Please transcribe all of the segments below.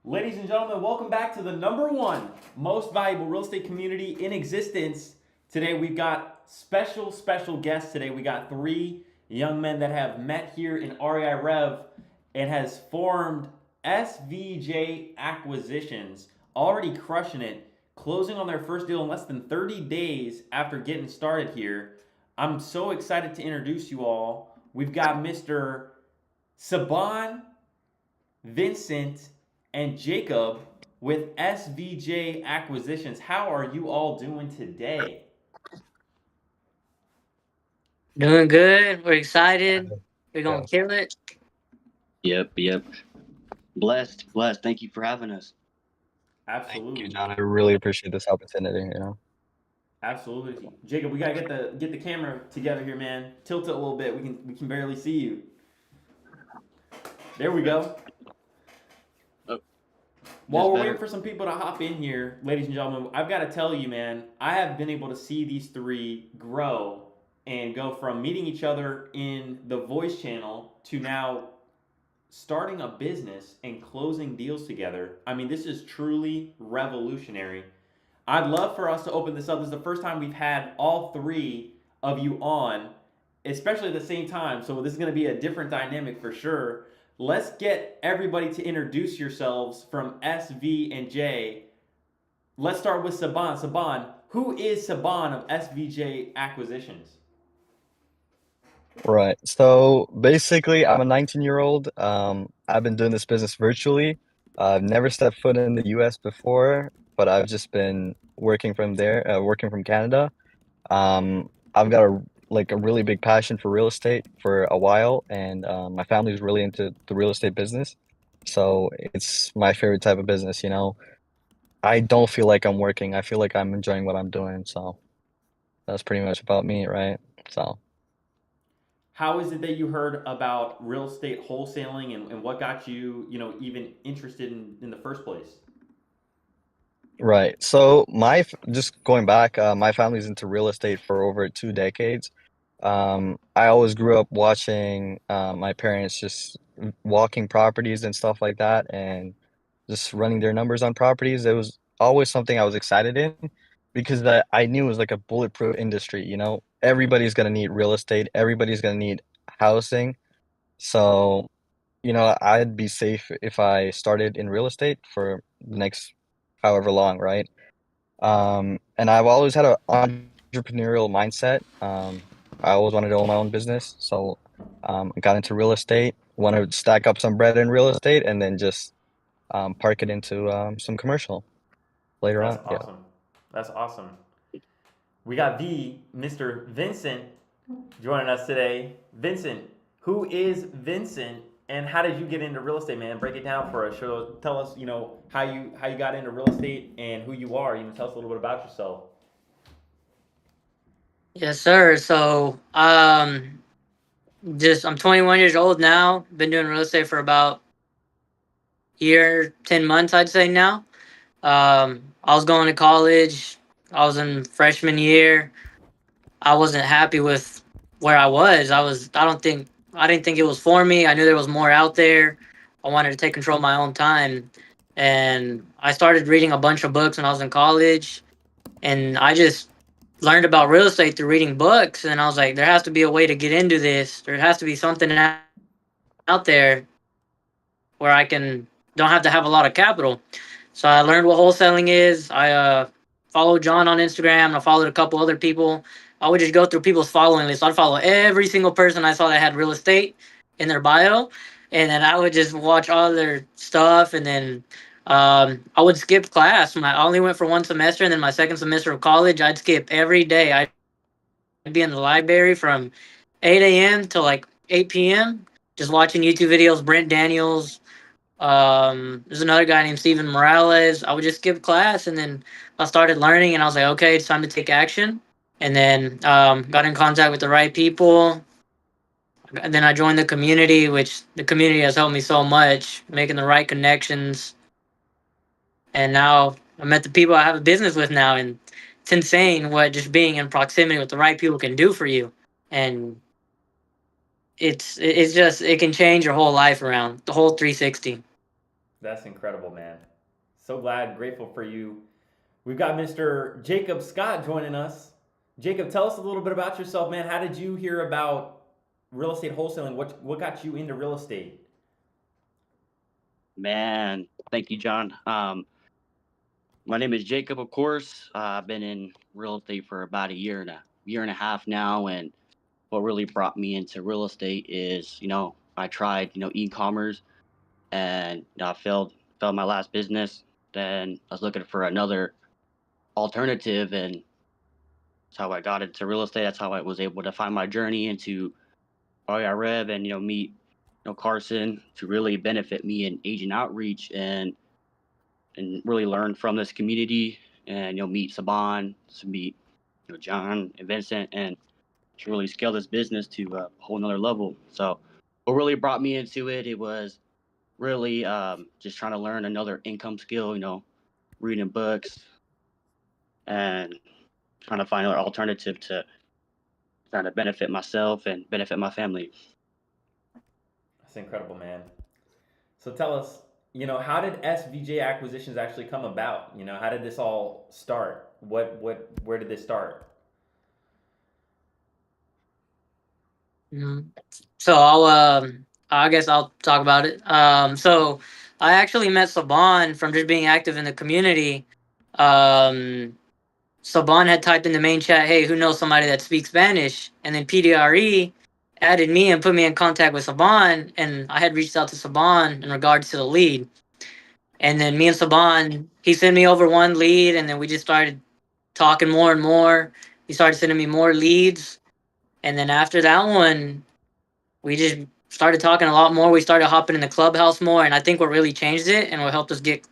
Ladies and gentlemen, welcome back to the #1 most valuable real estate community in existence. Today we've got special guests today. We got three young men that have met here in REI Rev and has formed SVJ Acquisitions, already crushing it, closing on their first deal in less than 30 days after getting started here. I'm so excited to introduce you all. We've got Mr. Saban, Vincent, and Jacob with SVJ Acquisitions. How are you all doing today? Doing good. We're excited. We're Yeah. gonna kill it. Yep. Blessed. Thank you for having us. Thank you, Absolutely. John. I really appreciate this opportunity, Absolutely. Jacob, we gotta get the camera together here, man. Tilt it a little bit. We can barely see you. There we go. Oh, While we're waiting better. for some people to hop in here, ladies and gentlemen, I've got to tell you, man, I have been able to see these three grow and go from meeting each other in the voice channel to now starting a business and closing deals together. I mean, this is truly revolutionary. I'd love for us to open this up. This is the first time we've had all three of you on, especially at the same time. So this is going to be a different dynamic for sure. Let's get everybody to introduce yourselves from S, V, and J. Let's start with Saban. Saban, who is Saban of SVJ Acquisitions? Right. So basically, I'm a 19-year-old. I've been doing this business virtually. I've never stepped foot in the US before, but I've just been working from there, working from Canada. I've got a really big passion for real estate for a while, and my family's really into the real estate business. So it's my favorite type of business. I don't feel like I'm working. I feel like I'm enjoying what I'm doing. So that's pretty much about me, right? So. How is it that you heard about real estate wholesaling and what got you, even interested in the first place? Right. So just going back, my family's into real estate for over 2 decades. I always grew up watching my parents just walking properties and stuff like that, and just running their numbers on properties. It was always something I was excited in because I knew it was like a bulletproof industry. Everybody's gonna need real estate. Everybody's gonna need housing. So, I'd be safe if I started in real estate for the next however long, right? And I've always had an entrepreneurial mindset. I always wanted to own my own business, so I got into real estate. Want to stack up some bread in real estate, and then just park it into some commercial later That's on. Yeah. awesome. That's awesome. We got Mr. Vincent, joining us today. Vincent, who is Vincent, and how did you get into real estate, man? Break it down for us. Tell us, how you got into real estate and who you are. Tell us a little bit about yourself. Yes, sir. So, just I'm 21 years old now. Been doing real estate for about year, 10 months, I'd say now. I was going to college. I was in freshman year. I wasn't happy with where I was. I didn't think it was for me. I knew there was more out there. I wanted to take control of my own time, and I started reading a bunch of books when I was in college. And I just learned about real estate through reading books, and I was like, there has to be a way to get into this. There has to be something out there where I can don't have to have a lot of capital. So I learned what wholesaling is. I followed John on Instagram, and I followed a couple other people. I would just go through people's following list. I'd follow every single person I saw that had real estate in their bio, and then I would just watch all their stuff. And then I would skip class. I only went for one semester, and then my second semester of college, I'd skip every day. I'd be in the library from 8 a.m. to like 8 p.m. just watching YouTube videos. Brent Daniels, there's another guy named Steven Morales. I would just skip class, and then I started learning, and I was like, okay, it's time to take action. And then got in contact with the right people. And then I joined the community, which the community has helped me so much, making the right connections. And now I met the people I have a business with now, and it's insane what just being in proximity with the right people can do for you. And it's just it can change your whole life around the whole 360. That's incredible, man. So glad, grateful for you. We've got Mr. Jacob Scott joining us. Jacob, tell us a little bit about yourself, man. How did you hear about real estate wholesaling? What got you into real estate? Man, thank you, John. My name is Jacob, of course. I've been in real estate for about a year and a half now, and what really brought me into real estate is, I tried, e-commerce, and I failed my last business. Then I was looking for another alternative, and that's how I got into real estate. That's how I was able to find my journey into REI Rev, and meet Carson, to really benefit me in agent outreach, and really learn from this community, and meet Saban, to meet John and Vincent, and to really scale this business to a whole nother level. So what really brought me into it, it was really just trying to learn another income skill, reading books and trying to find an alternative to trying to benefit myself and benefit my family. That's incredible, man. So tell us, how did SVJ acquisitions actually come about? How did this all start? Where did this start? So I guess I'll talk about it. So I actually met Saban from just being active in the community. Saban had typed in the main chat, "Hey, who knows somebody that speaks Spanish?" And then PDRE added me and put me in contact with Saban, and I had reached out to Saban in regards to the lead. And then me and Saban, he sent me over one lead, and then we just started talking more and more. He started sending me more leads, and then after that one, we just started talking a lot more. We started hopping in the clubhouse more, and I think what really changed it and what helped us get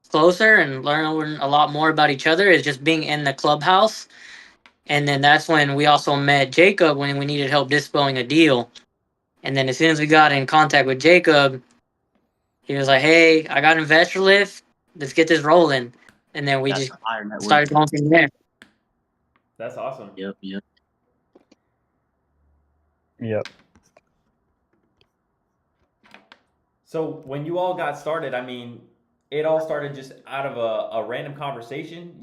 closer and learn a lot more about each other is just being in the clubhouse. And then that's when we also met Jacob when we needed help dispoing a deal. And then as soon as we got in contact with Jacob, he was like, "Hey, I got an investor lift. Let's get this rolling." And then we That's just higher network. started going from there. That's awesome. Yep. Yep. So when you all got started, I mean, it all started just out of a random conversation.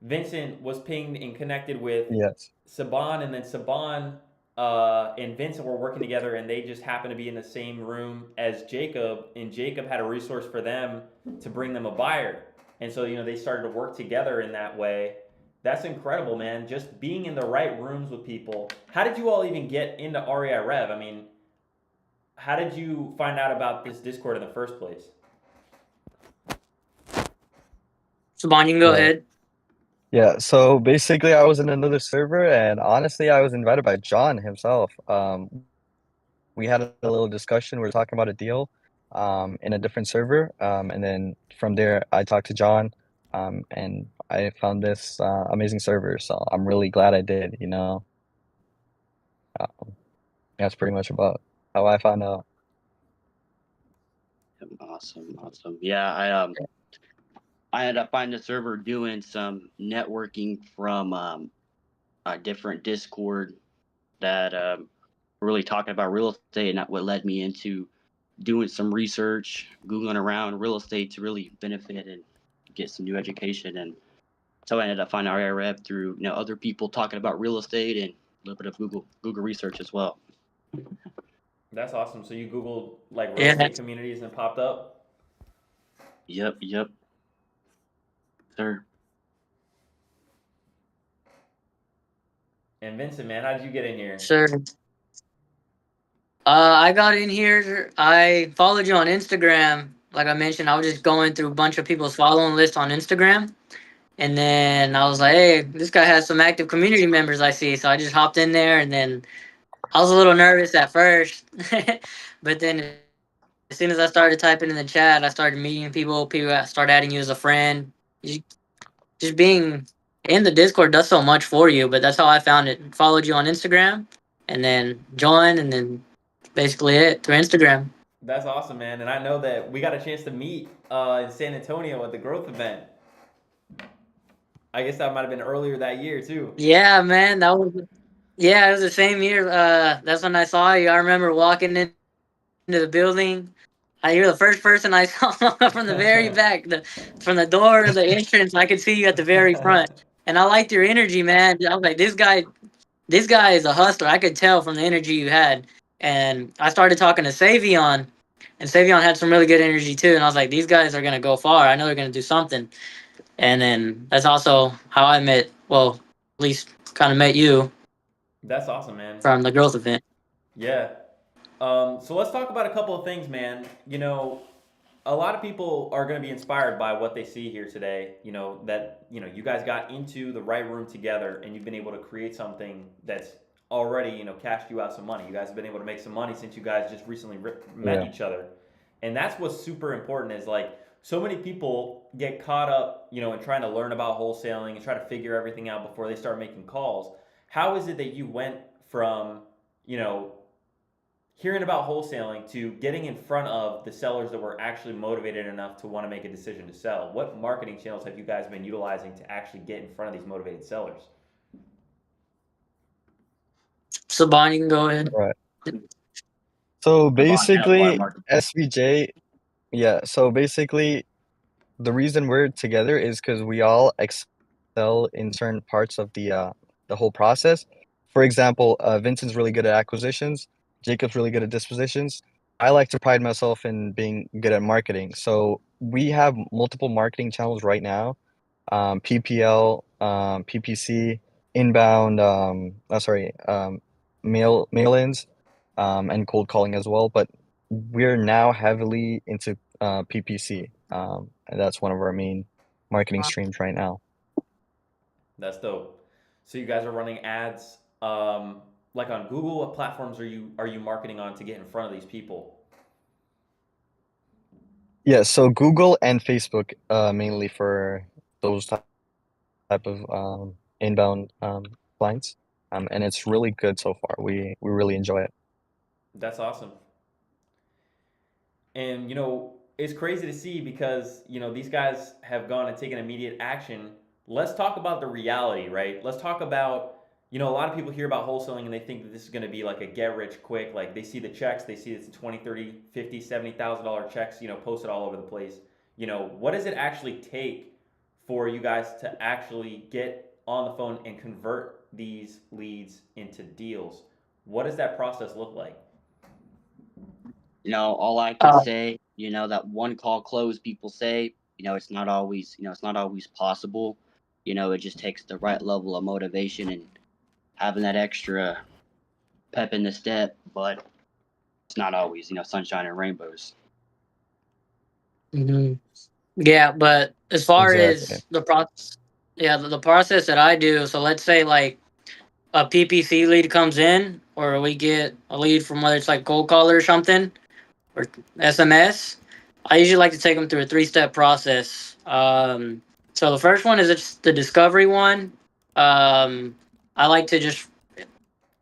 Vincent was pinged and connected with Yes. Saban, and then Saban and Vincent were working together, and they just happened to be in the same room as Jacob, and Jacob had a resource for them to bring them a buyer. And so, they started to work together in that way. That's incredible, man. Just being in the right rooms with people. How did you all even get into REI Rev? I mean, how did you find out about this Discord in the first place? Saban, you can go Yeah. ahead. Yeah, so basically I was in another server, and honestly I was invited by John himself. We had a little discussion. We were talking about a deal in a different server. And then from there I talked to John, and I found this amazing server. So I'm really glad I did, That's pretty much about how I found out. Awesome. Yeah, I ended up finding a server doing some networking from a different Discord that were really talking about real estate, and that what led me into doing some research, Googling around real estate to really benefit and get some new education. And so I ended up finding REI Rev through other people talking about real estate and a little bit of Google research as well. That's awesome. So you Googled like real Yeah. estate communities and it popped up? Yep, sir. And Vincent, man, how did you get in here? Sure. I got in here. I followed you on Instagram. Like I mentioned, I was just going through a bunch of people's following list on Instagram. And then I was like, "Hey, this guy has some active community members I see." So I just hopped in there, and then I was a little nervous at first. But then as soon as I started typing in the chat, I started meeting people. People started adding you as a friend. Just being in the Discord does so much for you, but that's how I found it. Followed you on Instagram and then joined, and then basically it through Instagram. That's awesome, man. And I know that we got a chance to meet in San Antonio at the growth event. I guess that might have been earlier that year too. Yeah, man, it was the same year. That's when I saw you. I remember walking into the building, You're the first person I saw from the very back, from the door of the entrance. I could see you at the very front, and I liked your energy, man. I was like, this guy is a hustler. I could tell from the energy you had, and I started talking to Savion, and Savion had some really good energy too. And I was like, these guys are gonna go far. I know they're gonna do something. And then that's also how I met. Well, at least kind of met you That's awesome, man. from the growth event. Yeah. So let's talk about a couple of things, man. A lot of people are going to be inspired by what they see here today. That you guys got into the right room together, and you've been able to create something that's already cashed you out some money. You guys have been able to make some money since you guys just recently met Yeah. each other, and that's what's super important. Is like so many people get caught up, in trying to learn about wholesaling and try to figure everything out before they start making calls. How is it that you went from you know hearing about wholesaling to getting in front of the sellers that were actually motivated enough to want to make a decision to sell? What marketing channels have you guys been utilizing to actually get in front of these motivated sellers? Saban, you can go ahead. Right. So Come on, have more basically, market. SVJ, yeah. So basically, the reason we're together is because we all excel in certain parts of the whole process. For example, Vincent's really good at acquisitions. Jacob's really good at dispositions. I like to pride myself in being good at marketing. So we have multiple marketing channels right now. PPL, PPC, inbound, mail-ins, and cold calling as well. But we're now heavily into PPC, and that's one of our main marketing streams right now. That's dope. So you guys are running ads, like on Google. What platforms are you marketing on to get in front of these people? Yeah, so Google and Facebook, mainly for those type of inbound clients, and it's really good so far. We really enjoy it. That's awesome. And it's crazy to see because these guys have gone and taken immediate action. Let's talk about the reality, right? Let's talk about a lot of people hear about wholesaling and they think that this is going to be like a get rich quick. Like they see the checks, they see it's 20, 30, 50, $70,000 checks, posted all over the place. What does it actually take for you guys to actually get on the phone and convert these leads into deals? What does that process look like? All I could say, that one call close, people say, it's not always possible. It just takes the right level of motivation and having that extra pep in the step, but it's not always, sunshine and rainbows. Hmm. Yeah, but as far Exactly. as the process, yeah, the process that I do. So let's say like a PPC lead comes in, or we get a lead from whether it's like cold caller or something, or SMS. I usually like to take them through a 3-step process. So the first one is just the discovery one. I like to just,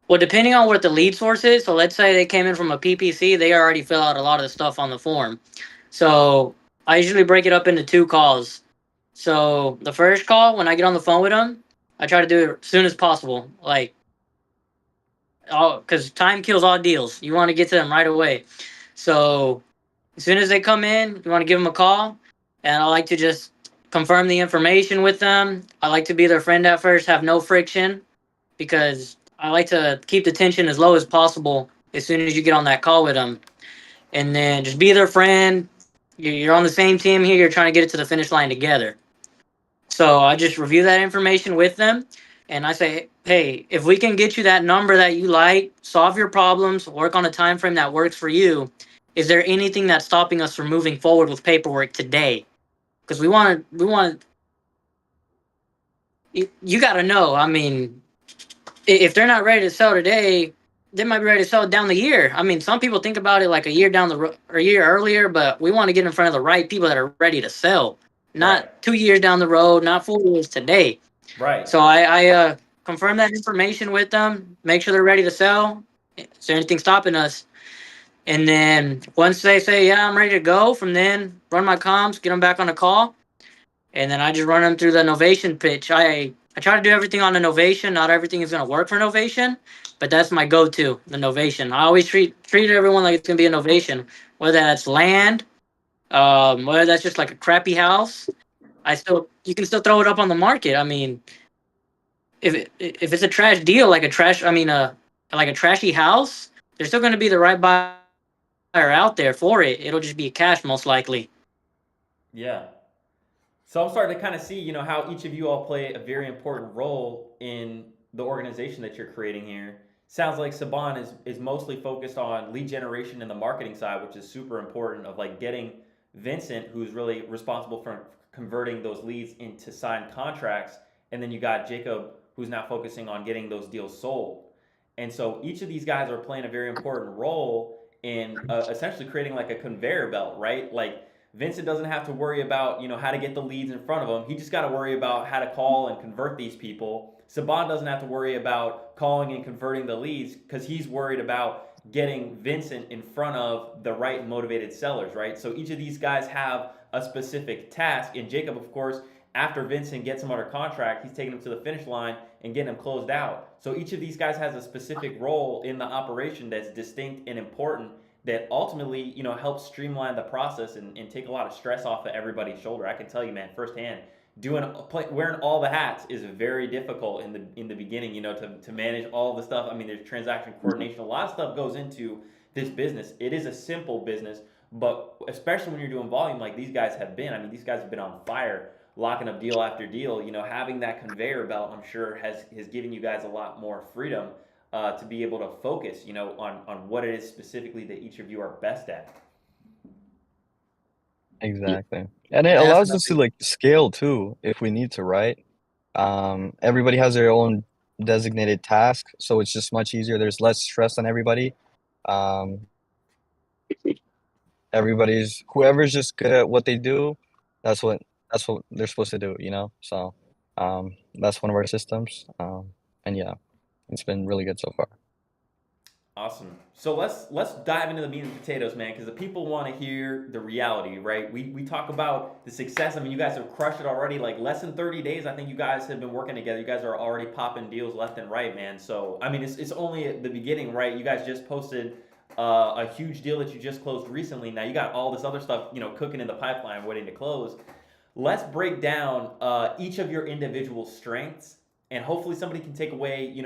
well, depending on what the lead source is. So let's say they came in from a PPC, they already fill out a lot of the stuff on the form. So I usually break it up into 2 calls. So the first call, when I get on the phone with them, I try to do it as soon as possible. Like, because time kills all deals. You want to get to them right away. So as soon as they come in, you want to give them a call, and I like to just confirm the information with them. I like to be their friend at first, have no friction, because I like to keep the tension as low as possible as soon as you get on that call with them, and then just be their friend. You're on the same team here. You're trying to get it to the finish line together. So I just review that information with them, and I say, hey, if we can get you that number that you like, solve your problems, work on a time frame that works for you, is there anything that's stopping us from moving forward with paperwork today? Because we want you got to know. I mean, if they're not ready to sell today, they might be ready to sell down the year. I mean, some people think about it like a year down the road or a year earlier, but we want to get in front of the right people that are ready to sell, not Right. 2 years down the road, not 4 years today. Right. So I confirm that information with them, make sure they're ready to sell. Is there anything stopping us? And then once they say, yeah, I'm ready to go, from then run my comms, get them back on the call, and then I just run them through the novation pitch. I I try to do everything on a Novation. Not everything is gonna work for Novation, but that's my go-to, the Novation. I always treat everyone like it's gonna be a Novation, whether that's land, whether that's just like a crappy house. You can still throw it up on the market. I mean, if it's a trash deal, like a trash, I mean, like a trashy house, there's still gonna be the right buyer out there for it. It'll just be cash most likely. Yeah. So I'm starting to kind of see, how each of you all play a very important role in the organization that you're creating here. Sounds like Saban is mostly focused on lead generation and the marketing side, which is super important of like getting Vincent, who's really responsible for converting those leads into signed contracts. And then you got Jacob, who's now focusing on getting those deals sold. And so each of these guys are playing a very important role in essentially creating like a conveyor belt, right? Like Vincent doesn't have to worry about, how to get the leads in front of him. He just got to worry about how to call and convert these people. Saban doesn't have to worry about calling and converting the leads because he's worried about getting Vincent in front of the right motivated sellers, right? So each of these guys have a specific task. And Jacob, of course, after Vincent gets him under contract, he's taking him to the finish line and getting him closed out. So each of these guys has a specific role in the operation that's distinct and important that ultimately, helps streamline the process and take a lot of stress off of everybody's shoulder. I can tell you, man, firsthand, wearing all the hats is very difficult in the beginning, to manage all the stuff. I mean, there's transaction coordination. A lot of stuff goes into this business. It is a simple business, but especially when you're doing volume like these guys have been. I mean, these guys have been on fire, locking up deal after deal. Having that conveyor belt, I'm sure, has given you guys a lot more freedom to be able to focus, on what it is specifically that each of you are best at. Exactly. And it allows us to Definitely. like scale too if we need to, right? Everybody has their own designated task, so it's just much easier. There's less stress on everybody. Um, whoever's just good at what they do, that's what that's what they're supposed to do, you know? So, that's one of our systems. And yeah, it's been really good so far. Awesome. So let's dive into the meat and potatoes, man, because the people want to hear the reality, right? We talk about the success. I mean, you guys have crushed it already. Like less than 30 days, I think you guys have been working together. You guys are already popping deals left and right, man. So I mean, it's only at the beginning, right? You guys just posted a huge deal that you just closed recently. Now you got all this other stuff, cooking in the pipeline, waiting to close. Let's break down each of your individual strengths, and hopefully somebody can take away,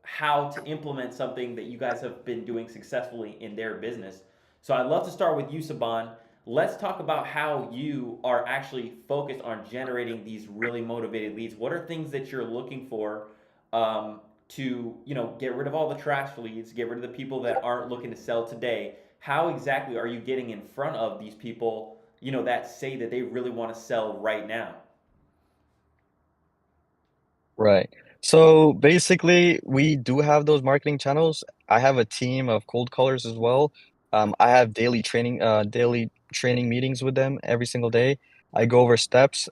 how to implement something that you guys have been doing successfully in their business. So I'd love to start with you, Saban. Let's talk about how you are actually focused on generating these really motivated leads. What are things that you're looking for to, get rid of all the trash leads, get rid of the people that aren't looking to sell today? How exactly are you getting in front of these people, that say that they really want to sell right now? Right. So basically, we do have those marketing channels. I have a team of cold callers as well. I have daily training meetings with them every single day. I go over steps.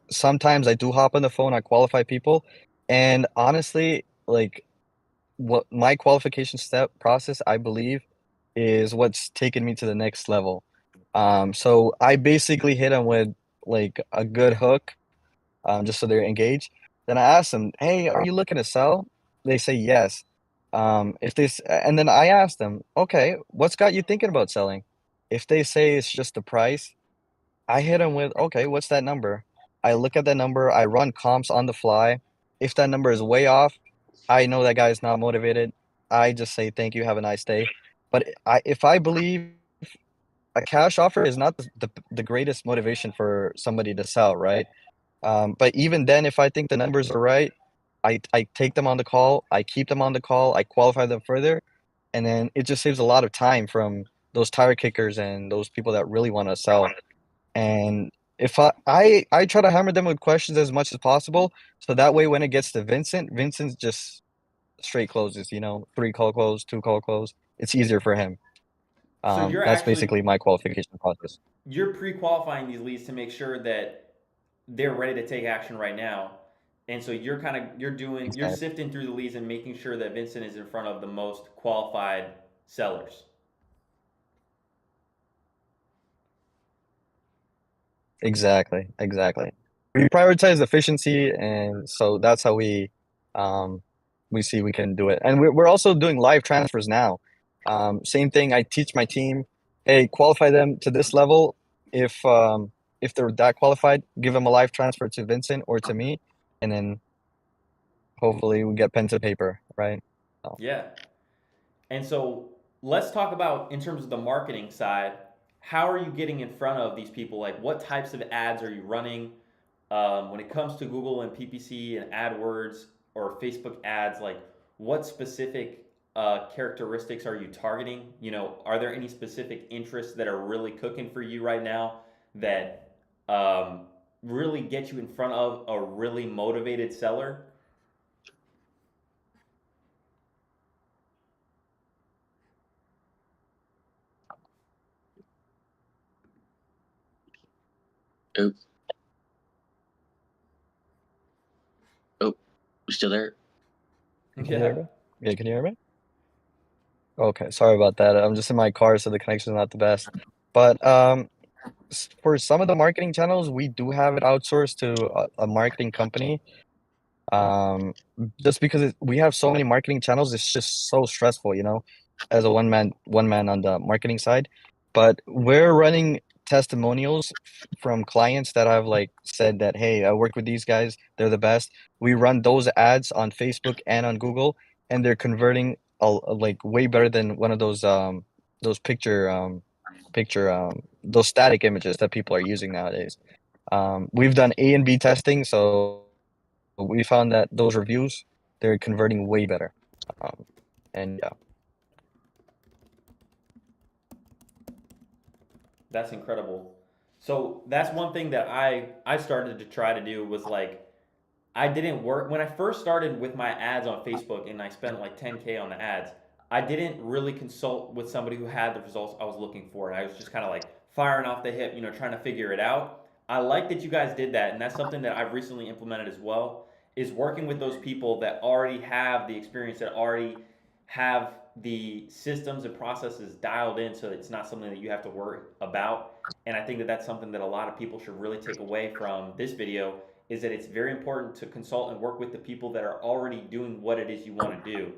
Sometimes I do hop on the phone, I qualify people. And honestly, like what my qualification step process, I believe, is what's taken me to the next level. So I basically hit them with like a good hook, just so they're engaged. Then I ask them, "Hey, are you looking to sell?" They say yes. And then I ask them, "Okay, what's got you thinking about selling?" If they say it's just the price, I hit them with, "Okay, what's that number?" I look at that number, I run comps on the fly. If that number is way off, I know that guy is not motivated. I just say, "Thank you, have a nice day." But if I believe a cash offer is not the greatest motivation for somebody to sell, right? But even then, if I think the numbers are right, I take them on the call, I keep them on the call, I qualify them further, and then it just saves a lot of time from those tire kickers and those people that really want to sell. And if I try to hammer them with questions as much as possible, so that way when it gets to Vincent just straight closes, you know, 3 call close, 2 call close. It's easier for him. So That's basically my qualification process. you're pre-qualifying these leads to make sure that they're ready to take action right now. And so you're Exactly. sifting through the leads and making sure that Vincent is in front of the most qualified sellers. Exactly. we prioritize efficiency, and so that's how we see we can do it. And we're also doing live transfers now. Same thing. I teach my team, hey, qualify them to this level. If they're that qualified, give them a live transfer to Vincent or to me, and then hopefully we get pen to paper, right? So, Yeah. And so let's talk about, in terms of the marketing side, how are you getting in front of these people? Like, what types of ads are you running when it comes to Google and PPC and AdWords or Facebook ads? Like, what specific characteristics are you targeting? You know, are there any specific interests that are really cooking for you right now that really get you in front of a really motivated seller? Oh, oh, you still there? can you hear me? Yeah, can you hear me? Okay, sorry about that. I'm just in my car, so the connection's not the best. But for some of the marketing channels, we do have it outsourced to a marketing company. Just because we have so many marketing channels, it's just so stressful, as a one man on the marketing side. But we're running testimonials from clients that have like said that, hey, I work with these guys, they're the best. We run those ads on Facebook and on Google, and they're converting like way better than one of those those static images that people are using nowadays. We've done A and B testing, so we found that those reviews, they're converting way better. And yeah. That's incredible. So that's one thing that I started to try to do was like, I didn't work when I first started with my ads on Facebook and I spent like 10K on the ads. I didn't really consult with somebody who had the results I was looking for. And I was just kind of like firing off the hip, trying to figure it out. I like that you guys did that. And that's something that I've recently implemented as well, is working with those people that already have the experience, that already have the systems and processes dialed in, so it's not something that you have to worry about. And I think that that's something that a lot of people should really take away from this video, is that it's very important to consult and work with the people that are already doing what it is you want to do.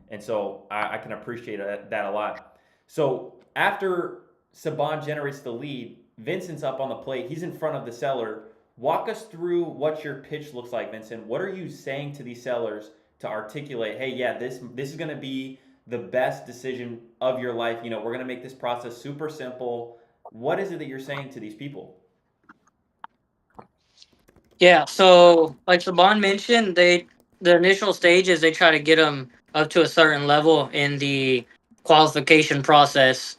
And so I can appreciate that a lot. So after Saban generates the lead, Vincent's up on the plate. He's in front of the seller. Walk us through what your pitch looks like, Vincent. What are you saying to these sellers to articulate, hey, yeah, this is going to be the best decision of your life. We're going to make this process super simple. What is it that you're saying to these people? Yeah, so like Saban mentioned, the initial stages they try to get them up to a certain level in the qualification process,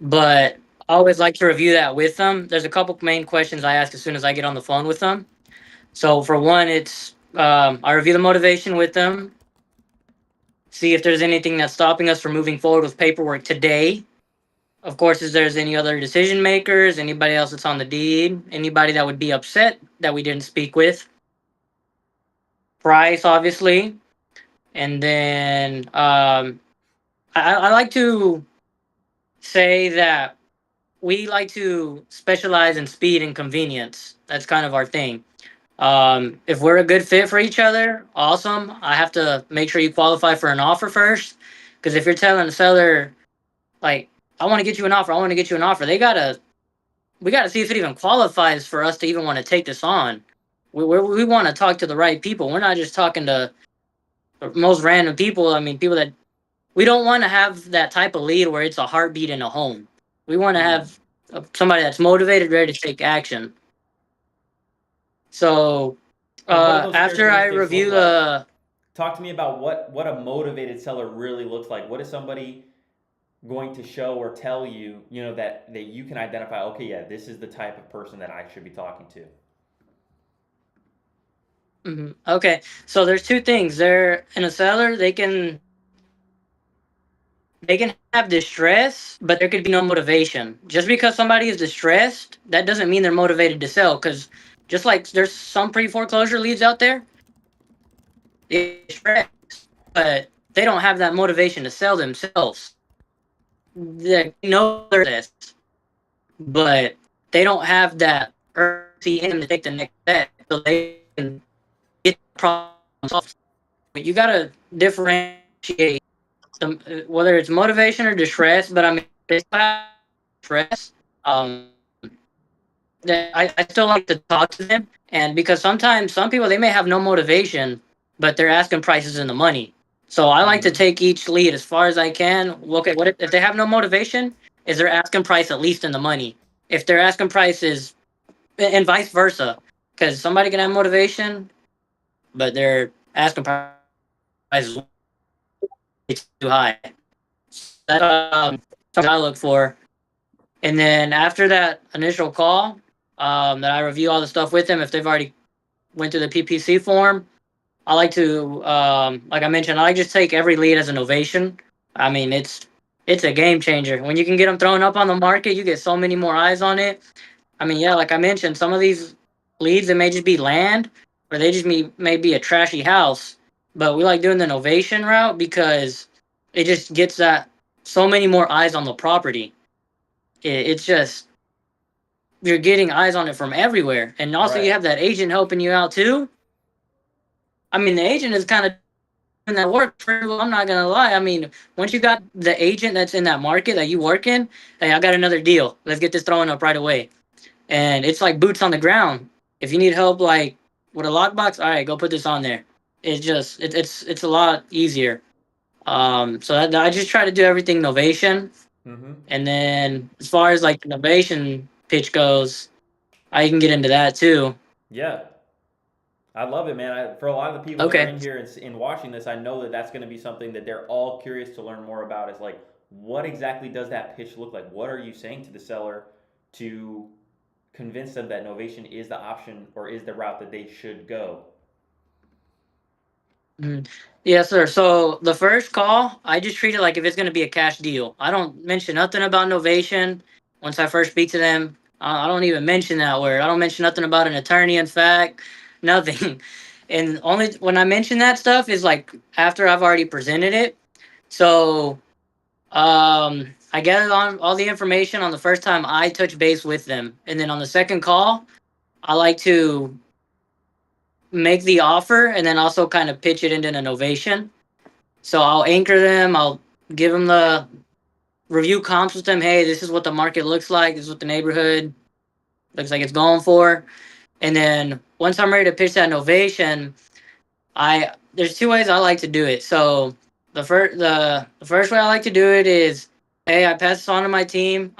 but I always like to review that with them. There's a couple main questions I ask as soon as I get on the phone with them. So for one, it's I review the motivation with them, see if there's anything that's stopping us from moving forward with paperwork today. Of course, if there's any other decision makers, anybody else that's on the deed, anybody that would be upset that we didn't speak with. Price, obviously. And then I like to say that we like to specialize in speed and convenience. That's kind of our thing. If we're a good fit for each other, awesome. I have to make sure you qualify for an offer first. Because if you're telling the seller, like, I want to get you an offer, I want to get you an offer, we gotta see if it even qualifies for us to even want to take this on. We want to talk to the right people. We're not just talking to most random people. I mean, people that we don't want to have that type of lead where it's a heartbeat in a home. We want to have somebody that's motivated, ready to take action. So after I review the, talk to me about what a motivated seller really looks like. What is somebody going to show or tell you, that you can identify, okay, yeah, this is the type of person that I should be talking to? Okay, so there's two things. They're in a seller, they can have distress, but there could be no motivation. Just because somebody is distressed, that doesn't mean they're motivated to sell. Because just like there's some pre-foreclosure leads out there, they're distressed, but they don't have that motivation to sell themselves. They know this, but they don't have that urgency in them to take the next step so they can get the problem solved. But you gotta differentiate whether it's motivation or distress. But I mean, this distress, that I still like to talk to them, and because sometimes some people they may have no motivation, but they're asking prices in the money. So I like to Mhm. take each lead as far as I can. Okay, what if they have no motivation? Is their asking price at least in the money? If their asking price is, and vice versa, because somebody can have motivation, but their asking price is too high. That's something I look for. And then after that initial call, that I review all the stuff with them. If they've already went through the PPC form, I like to, like I mentioned, I like just take every lead as an ovation. I mean, it's a game changer when you can get them thrown up on the market. You get so many more eyes on it. I mean, yeah, like I mentioned, some of these leads, it may just be land, or they just may be a trashy house. But we like doing the novation route because it just gets that so many more eyes on the property. It's just you're getting eyes on it from everywhere, and also you Right. have that agent helping you out too. I mean, the agent is kind of doing that work for you. I'm not gonna lie. I mean, once you got the agent that's in that market that you work in, hey, I got another deal. Let's get this thrown up right away. And it's like boots on the ground. If you need help, like with a lockbox, all right, go put this on there. It's just it's a lot easier. So I just try to do everything novation, Mhm. and then as far as like the novation pitch goes, I can get into that too. Yeah. I love it, man. For a lot of the people that are Okay. in here and watching this, I know that that's going to be something that they're all curious to learn more about. Is like, what exactly does that pitch look like? What are you saying to the seller to convince them that novation is the option or is the route that they should go? Mhm. Yes, sir. So the first call, I just treat it like if it's going to be a cash deal. I don't mention nothing about novation once I first speak to them. I don't even mention that word. I don't mention nothing about an attorney. In fact, nothing. And only when I mention that stuff is like after I've already presented it. So I gathered on all the information on the first time I touch base with them, and then on the second call, I like to make the offer and then also kind of pitch it into an ovation. So I'll anchor them. I'll give them the review comps with them. Hey, this is what the market looks like. This is what the neighborhood looks like it's going for. And then once I'm ready to pitch that novation, I there's two ways I like to do it. So the first way I like to do it is, hey, I pass this on to my team.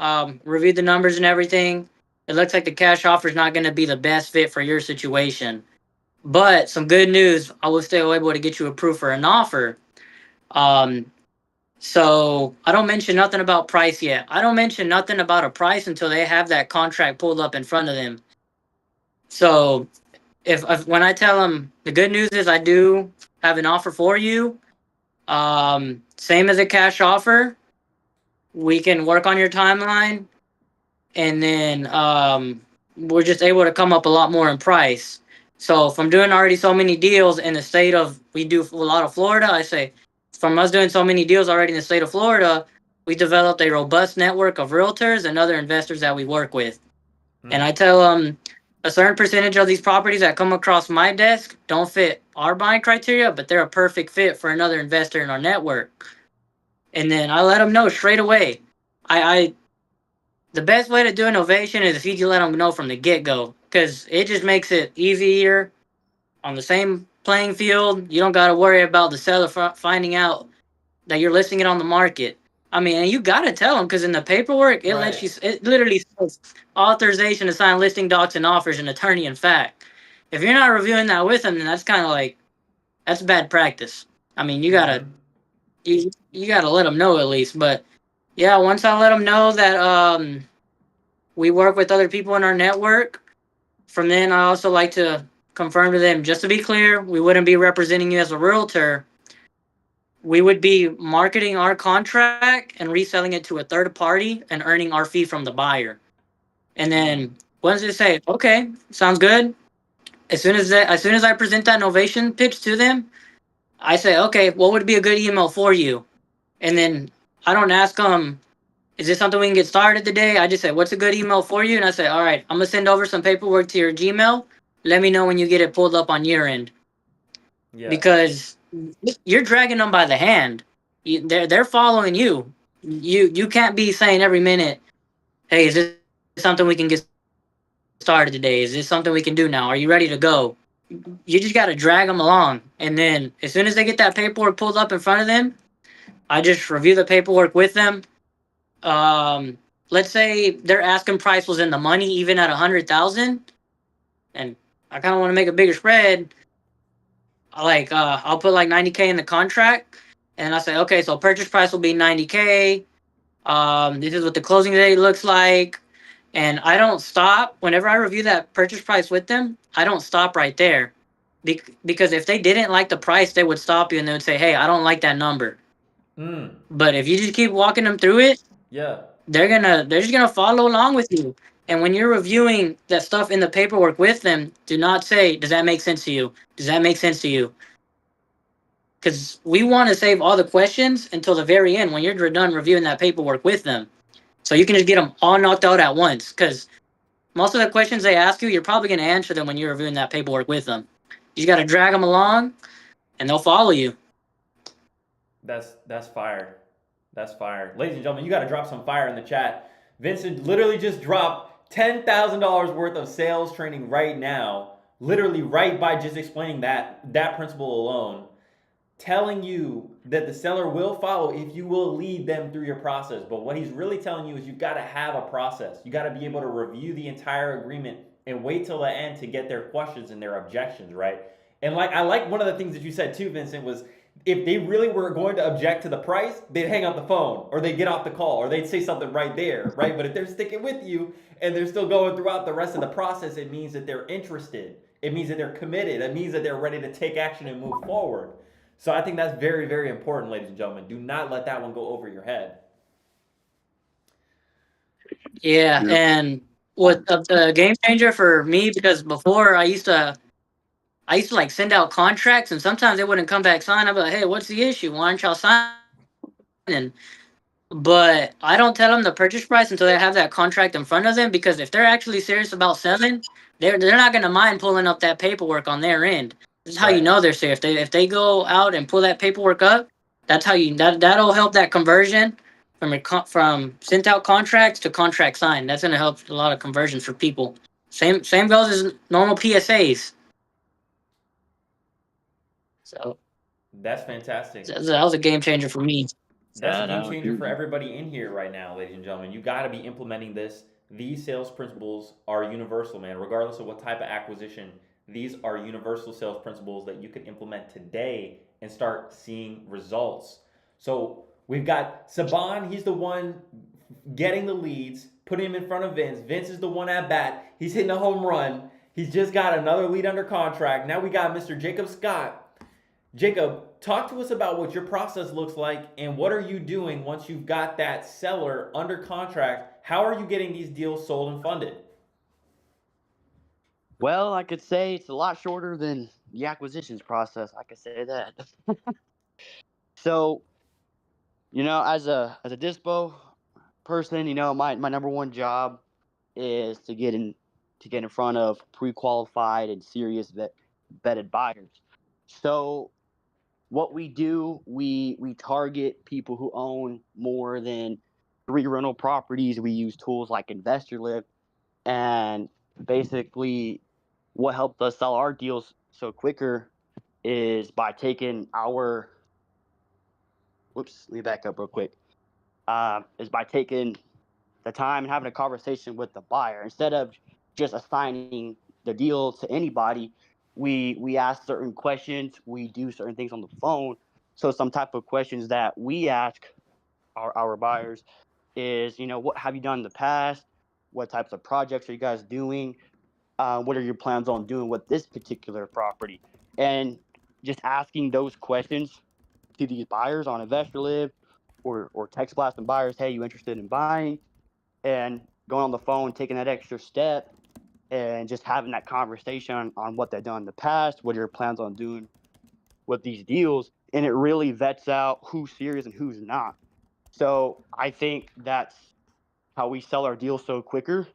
Reviewed the numbers and everything. It looks like the cash offer is not going to be the best fit for your situation. But some good news, I was still able to get you approved for an offer. Um, so I don't mention nothing about price yet. I don't mention nothing about a price until they have that contract pulled up in front of them. So if when I tell them the good news is I do have an offer for you, same as a cash offer, we can work on your timeline, and then we're just able to come up a lot more in price. So if I'm doing already so many deals in the state of, we do a lot of Florida, I say, from us doing so many deals already in the state of Florida, we developed a robust network of realtors and other investors that we work with. And Hmm. I tell them a certain percentage of these properties that come across my desk don't fit our buying criteria, but they're a perfect fit for another investor in our network. And then I let them know straight away. I the best way to do innovation is if you can let them know from the get go, because it just makes it easier on the same playing field. You don't got to worry about the seller finding out that you're listing it on the market. I mean, and you got to tell them because in the paperwork, it lets Right. you, it literally says authorization to sign listing docs and offers and attorney in fact. If you're not reviewing that with them, then that's kind of like, that's bad practice. I mean, Hmm. you gotta let them know at least. But yeah, once I let them know that we work with other people in our network. From then, I also like to confirm to them, just to be clear, we wouldn't be representing you as a realtor. We would be marketing our contract and reselling it to a third party and earning our fee from the buyer. And Mm. then once they say, okay, sounds good. As soon as I present that innovation pitch to them, I say, okay, what would be a good email for you? And then I don't ask them is this something we can get started today? I just say, what's a good email for you? And I say, all right, I'm gonna send over some paperwork to your Gmail. Let me know when you get it pulled up on your end, Yeah. because you're dragging them by the hand. They're following you. You can't be saying every minute, hey, is this something we can get started today? Is this something we can do now? Are you ready to go? You just got to drag them along. And then as soon as they get that paperwork pulled up in front of them, I just review the paperwork with them. Let's say their asking price was in the money, even at 100,000, and I kind of want to make a bigger spread. I'll put like 90K in the contract, and I say, okay, so purchase price will be 90K. This is what the closing date looks like. And I don't stop. Whenever I review that purchase price with them, I don't stop right there. Because if they didn't like the price, they would stop you and they would say, hey, I don't like that number. But if you just keep walking them through it, Yeah. they're just gonna follow along with you. And when you're reviewing that stuff in the paperwork with them, do not say, does that make sense to you? Does that make sense to you? Because we want to save all the questions until the very end when you're done reviewing that paperwork with them. So you can just get them all knocked out at once. Because most of the questions they ask you, you're probably going to answer them when you're reviewing that paperwork with them. You just got to drag them along, and they'll follow you. That's fire. That's fire. Ladies and gentlemen, you got to drop some fire in the chat. Vincent literally just dropped $10,000 worth of sales training right now, literally right by just explaining that principle alone, telling you that the seller will follow if you will lead them through your process. But what he's really telling you is you've got to have a process. You got to be able to review the entire agreement and wait till the end to get their questions and their objections, right? And like I like one of the things that you said too, Vincent, was if they really were going to object to the price, they'd hang up the phone or they'd get off the call or they'd say something right there, right? But if they're sticking with you and they're still going throughout the rest of the process, it means that they're interested. It means that they're committed. It means that they're ready to take action and move forward. So I think that's very, very important, ladies and gentlemen. Do not let that one go over your head. Yeah, and what the game changer for me, because before I used to like send out contracts, and sometimes they wouldn't come back signed. I'd be like, hey, what's the issue? Why aren't y'all signing? But I don't tell them the purchase price until they have that contract in front of them, because if they're actually serious about selling, they're not gonna mind pulling up that paperwork on their end. This is how you Right. know they're serious. If they go out and pull that paperwork up, that's how that'll help that conversion from sent out contracts to contract signed. That's gonna help a lot of conversions for people. Same goes as normal PSAs. So That's fantastic. that was a game changer for me. That's a Yeah, game no, changer dude. for everybody in here right now, ladies and gentlemen. You got to be implementing this. These sales principles are universal, man. Regardless of what type of acquisition, these are universal sales principles that you can implement today and start seeing results. So we've got Saban. He's the one getting the leads, putting him in front of Vince. Vince is the one at bat. He's hitting a home run. He's just got another lead under contract. Now we got Mr. Jacob Scott. Jacob, talk to us about what your process looks like and what are you doing once you've got that seller under contract? How are you getting these deals sold and funded? Well, I could say it's a lot shorter than the acquisitions process. I could say that. So, as a dispo person, my number one job is to get in front of pre-qualified and serious vetted buyers. So what we do, we target people who own more than 3 rental properties. We use tools like InvestorLift, and basically what helped us sell our deals so quicker is by taking our let me back up real quick. Is by taking the time and having a conversation with the buyer instead of just assigning the deal to anybody. We ask certain questions. We do certain things on the phone. So some type of questions that we ask our buyers is, what have you done in the past? What types of projects are you guys doing? What are your plans on doing with this particular property? And just asking those questions to these buyers on InvestorLive or text blasting buyers, hey, you interested in buying? And going on the phone, taking that extra step and just having that conversation on what they've done in the past, what are your plans on doing with these deals. And it really vets out who's serious and who's not. So I think that's how we sell our deals so quicker.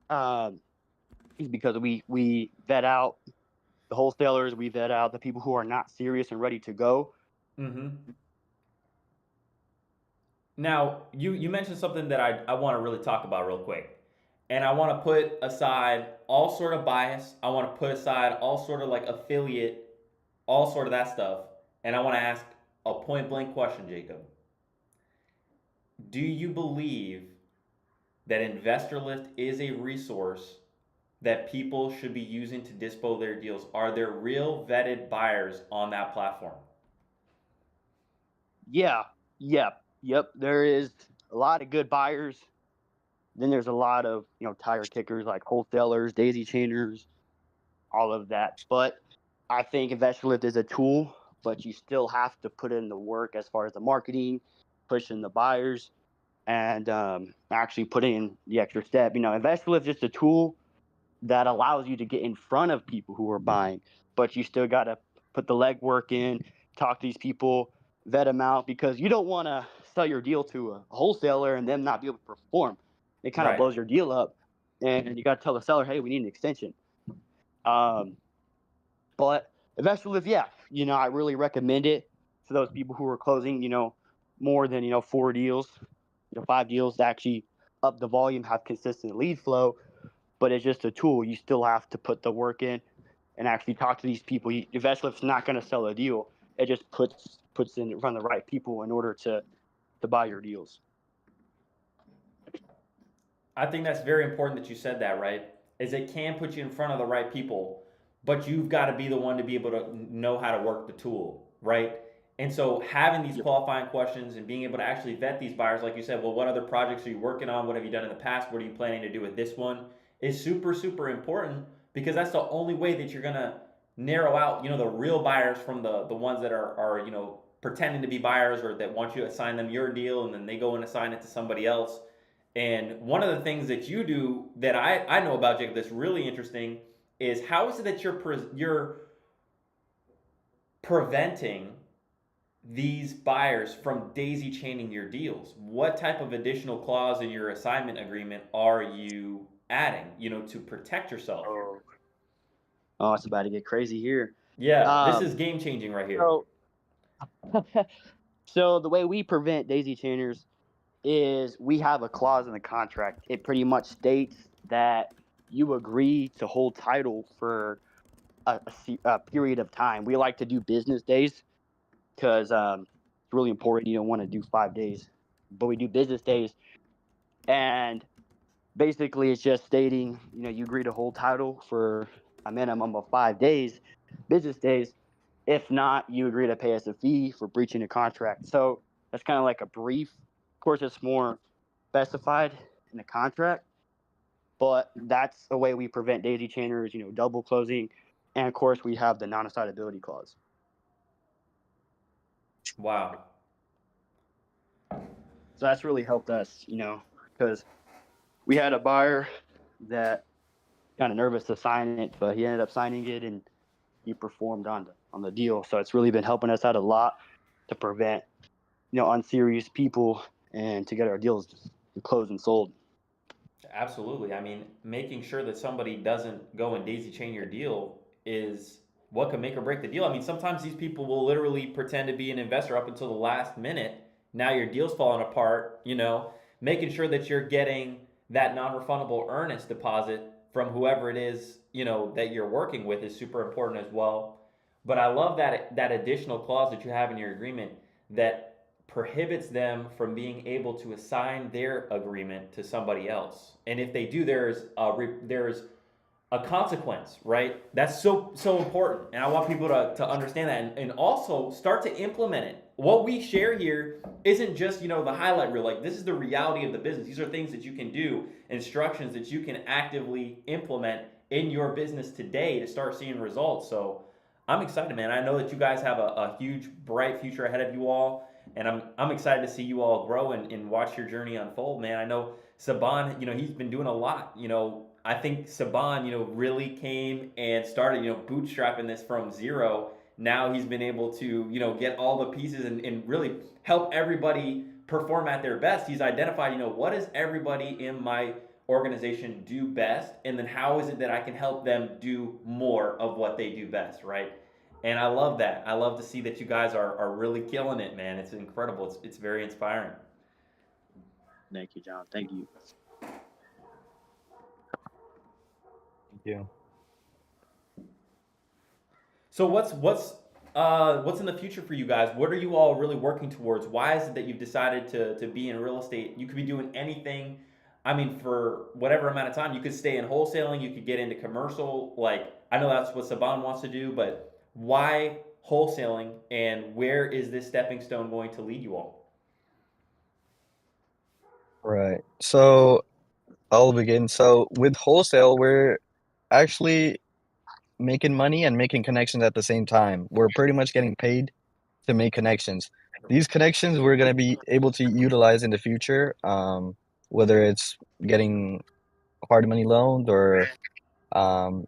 Um, is because we vet out the wholesalers, we vet out the people who are not serious and ready to go. Mm-hmm. Now, you mentioned something that I want to really talk about real quick. And I want to put aside all sort of bias. I want to put aside all sort of like affiliate, all sort of that stuff. And I want to ask a point blank question, Jacob. Do you believe that Investor Lift is a resource that people should be using to dispo their deals? Are there real vetted buyers on that platform? Yeah, yep. There is a lot of good buyers. Then there's a lot of tire kickers like wholesalers, daisy chainers, all of that. But I think InvestorLift is a tool, but you still have to put in the work as far as the marketing, pushing the buyers, and actually putting in the extra step. InvestorLift is just a tool that allows you to get in front of people who are buying, but you still got to put the legwork in, talk to these people, vet them out, because you don't want to sell your deal to a wholesaler and them not be able to perform. It kind of Right. blows your deal up, and you got to tell the seller, hey, we need an extension. But eventually, yeah, I really recommend it to those people who are closing, more than 4 deals, 5 deals to actually up the volume, have consistent lead flow. But it's just a tool. You still have to put the work in and actually talk to these people. Investlift's not going to sell a deal. It just puts in front of the right people in order to buy your deals. I think that's very important that you said that, right? Is it can put you in front of the right people, but you've got to be the one to be able to know how to work the tool, right? And so having these Yep. qualifying questions and being able to actually vet these buyers, like you said, well, what other projects are you working on? What have you done in the past? What are you planning to do with this one? Is super, super important, because that's the only way that you're gonna narrow out, the real buyers from the ones that are pretending to be buyers, or that want you to assign them your deal and then they go and assign it to somebody else. And one of the things that you do that I know about, Jacob, that's really interesting is how is it that you're preventing these buyers from daisy chaining your deals? What type of additional clause in your assignment agreement are you adding, to protect yourself? Oh, it's about to get crazy here. Yeah, this is Um, game changing right here. so, so the way we prevent daisy chainers is we have a clause in the contract. It pretty much states that you agree to hold title for a period of time. We like to do business days because it's really important. You don't want to do 5 days, but we do business days. And basically, it's just stating, you agree to hold title for a minimum of 5 days, business days. If not, you agree to pay us a fee for breaching a contract. So that's kind of like a brief. Of course, it's more specified in the contract, but that's a way we prevent daisy chainers, double closing. And of course, we have the non-assignability clause. Wow. So that's really helped us, because we had a buyer that kind of nervous to sign it, but he ended up signing it and he performed on the deal. So it's really been helping us out a lot to prevent, unserious people and to get our deals closed and sold. Absolutely. I mean, making sure that somebody doesn't go and daisy chain your deal is what can make or break the deal. I mean, sometimes these people will literally pretend to be an investor up until the last minute. Now your deal's falling apart, making sure that you're getting that non-refundable earnest deposit from whoever it is, that you're working with is super important as well. But I love that additional clause that you have in your agreement that prohibits them from being able to assign their agreement to somebody else. And if they do, there's a consequence, right? That's so important, and I want people to understand that, and also start to implement it. What we share here isn't just the highlight reel. Like, this is the reality of the business. These are things that you can do, instructions that you can actively implement in your business today to start seeing results. So I'm excited, man. I know that you guys have a huge, bright future ahead of you all, and I'm excited to see you all grow and watch your journey unfold, man. I know Saban, he's been doing a lot. I think Saban, really came and started, bootstrapping this from zero. Now he's been able to, get all the pieces and really help everybody perform at their best. He's identified, you know, what does everybody in my organization do best, and then how is it that I can help them do more of what they do best, right? And I love that. I love to see that you guys are really killing it, man. It's incredible. It's very inspiring. Thank you, John. Thank you. Thank you. So what's in the future for you guys? What are you all really working towards? Why is it that you've decided to be in real estate? You could be doing anything. I mean, for whatever amount of time, you could stay in wholesaling. You could get into commercial. Like, I know that's what Saban wants to do, but why wholesaling? And where is this stepping stone going to lead you all? Right. So I'll begin. So with wholesale, we're actually making money and making connections at the same time. We're pretty much getting paid to make connections. These connections we're going to be able to utilize in the future, whether it's getting hard money loans or um,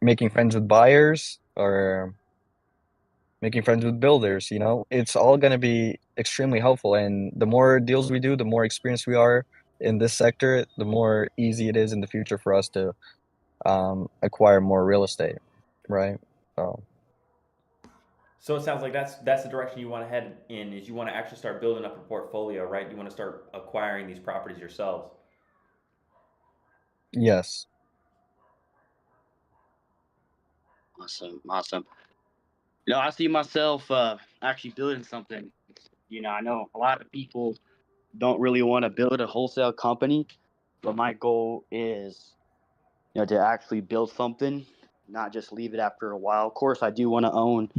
making friends with buyers or making friends with builders. You know, it's all going to be extremely helpful. And the more deals we do, the more experienced we are in this sector, the more easy it is in the future for us to acquire more real estate, right? So So it sounds like that's the direction you want to head in. Is you want to actually start building up a portfolio, right? You want to start acquiring these properties yourselves. yes, Awesome. Awesome. I see myself actually building something. I know a lot of people don't really want to build a wholesale company, but my goal is, to actually build something, not just leave it after a while. Of course, I do want to own,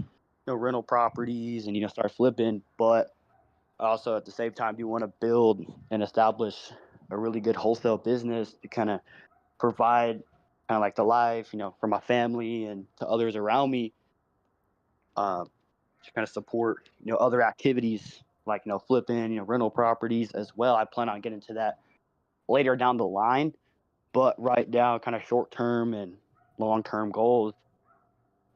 rental properties and, start flipping, but I also at the same time do want to build and establish a really good wholesale business to kind of provide kind of like the life, for my family and to others around me, to kind of support, other activities like, flipping, rental properties as well. I plan on getting to that later down the line, but right now, kind of short term and long term goals.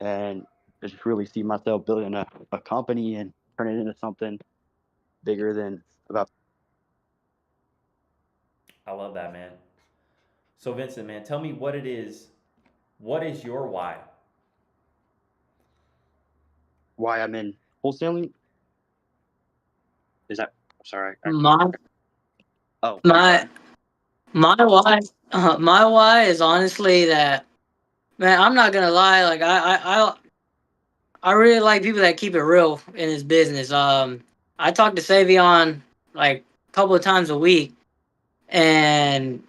And I just really see myself building a company and turning it into something bigger than about. I love that, man. So Vincent, man, tell me what it is. What is your why? Why I'm in wholesaling. Is that, sorry. My Oh, I'm my sorry. my why is honestly that, man, I'm not gonna lie, like I really like people that keep it real in this business. I talk to Savion like a couple of times a week, and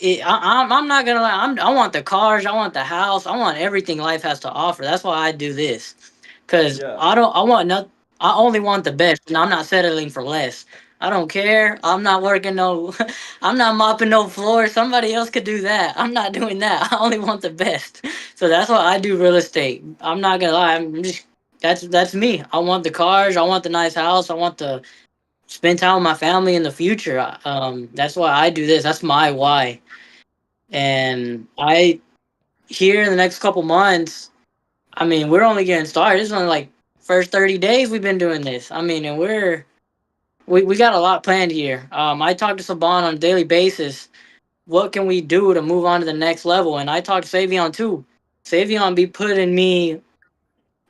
I'm not gonna lie. I want the cars, I want the house, I want everything life has to offer. That's why I do this, cause Yeah. I want not. I only want the best, and I'm not settling for less. I don't care. I'm not working no. I'm not mopping no floor. Somebody else could do that. I'm not doing that. I only want the best. So that's why I do real estate. I'm not gonna lie. I'm just that's me. I want the cars. I want the nice house. I want to spend time with my family in the future. That's why I do this. That's my why. And I here in the next couple months, I mean, we're only getting started. It's only like first 30 days we've been doing this. I mean, and we got a lot planned here. I talk to Saban on a daily basis. What can we do to move on to the next level? And I talk to Savion too. Savion be putting me.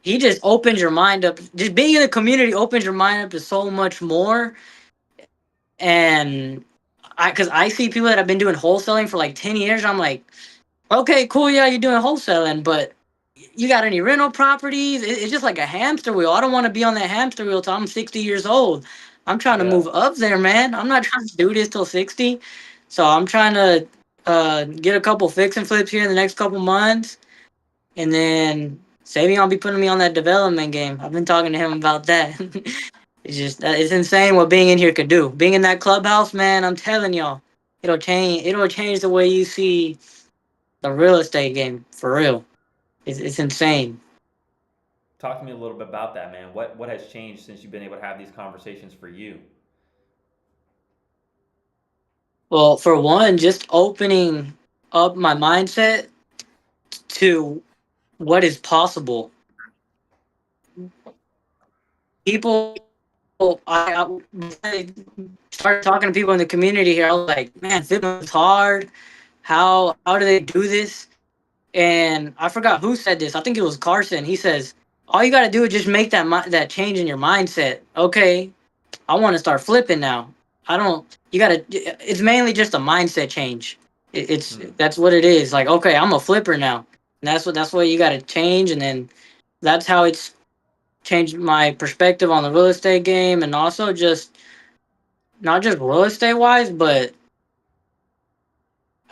He just opens your mind up. Just being in the community opens your mind up to so much more. And because I see people that have been doing wholesaling for like 10 years, I'm like, okay, cool, yeah, you're doing wholesaling, but you got any rental properties? It's just like a hamster wheel. I don't want to be on that hamster wheel till I'm 60 years old. I'm trying to Yeah. move up there, man. I'm not trying to do this till 60. So I'm trying to get a couple fix and flips here in the next couple months. And then Savion be putting me on that development game. I've been talking to him about that. It's insane what being in here could do. Being in that clubhouse, man, I'm telling y'all, it'll change the way you see the real estate game for real. It's insane. Talk to me a little bit about that, man. What has changed since you've been able to have these conversations for you? Well, for one, just opening up my mindset to what is possible. People I started talking to people in the community here. I was like, man, fitness is hard. How do they do this? And I forgot who said this. I think it was Carson. He says, all you got to do is just make that change in your mindset. Okay, I want to start flipping now. I don't. You got to. It's mainly just a mindset change. That's what it is. Like, okay, I'm a flipper now. And that's what you got to change. And then that's how it's changed my perspective on the real estate game, and also just not just real estate wise, but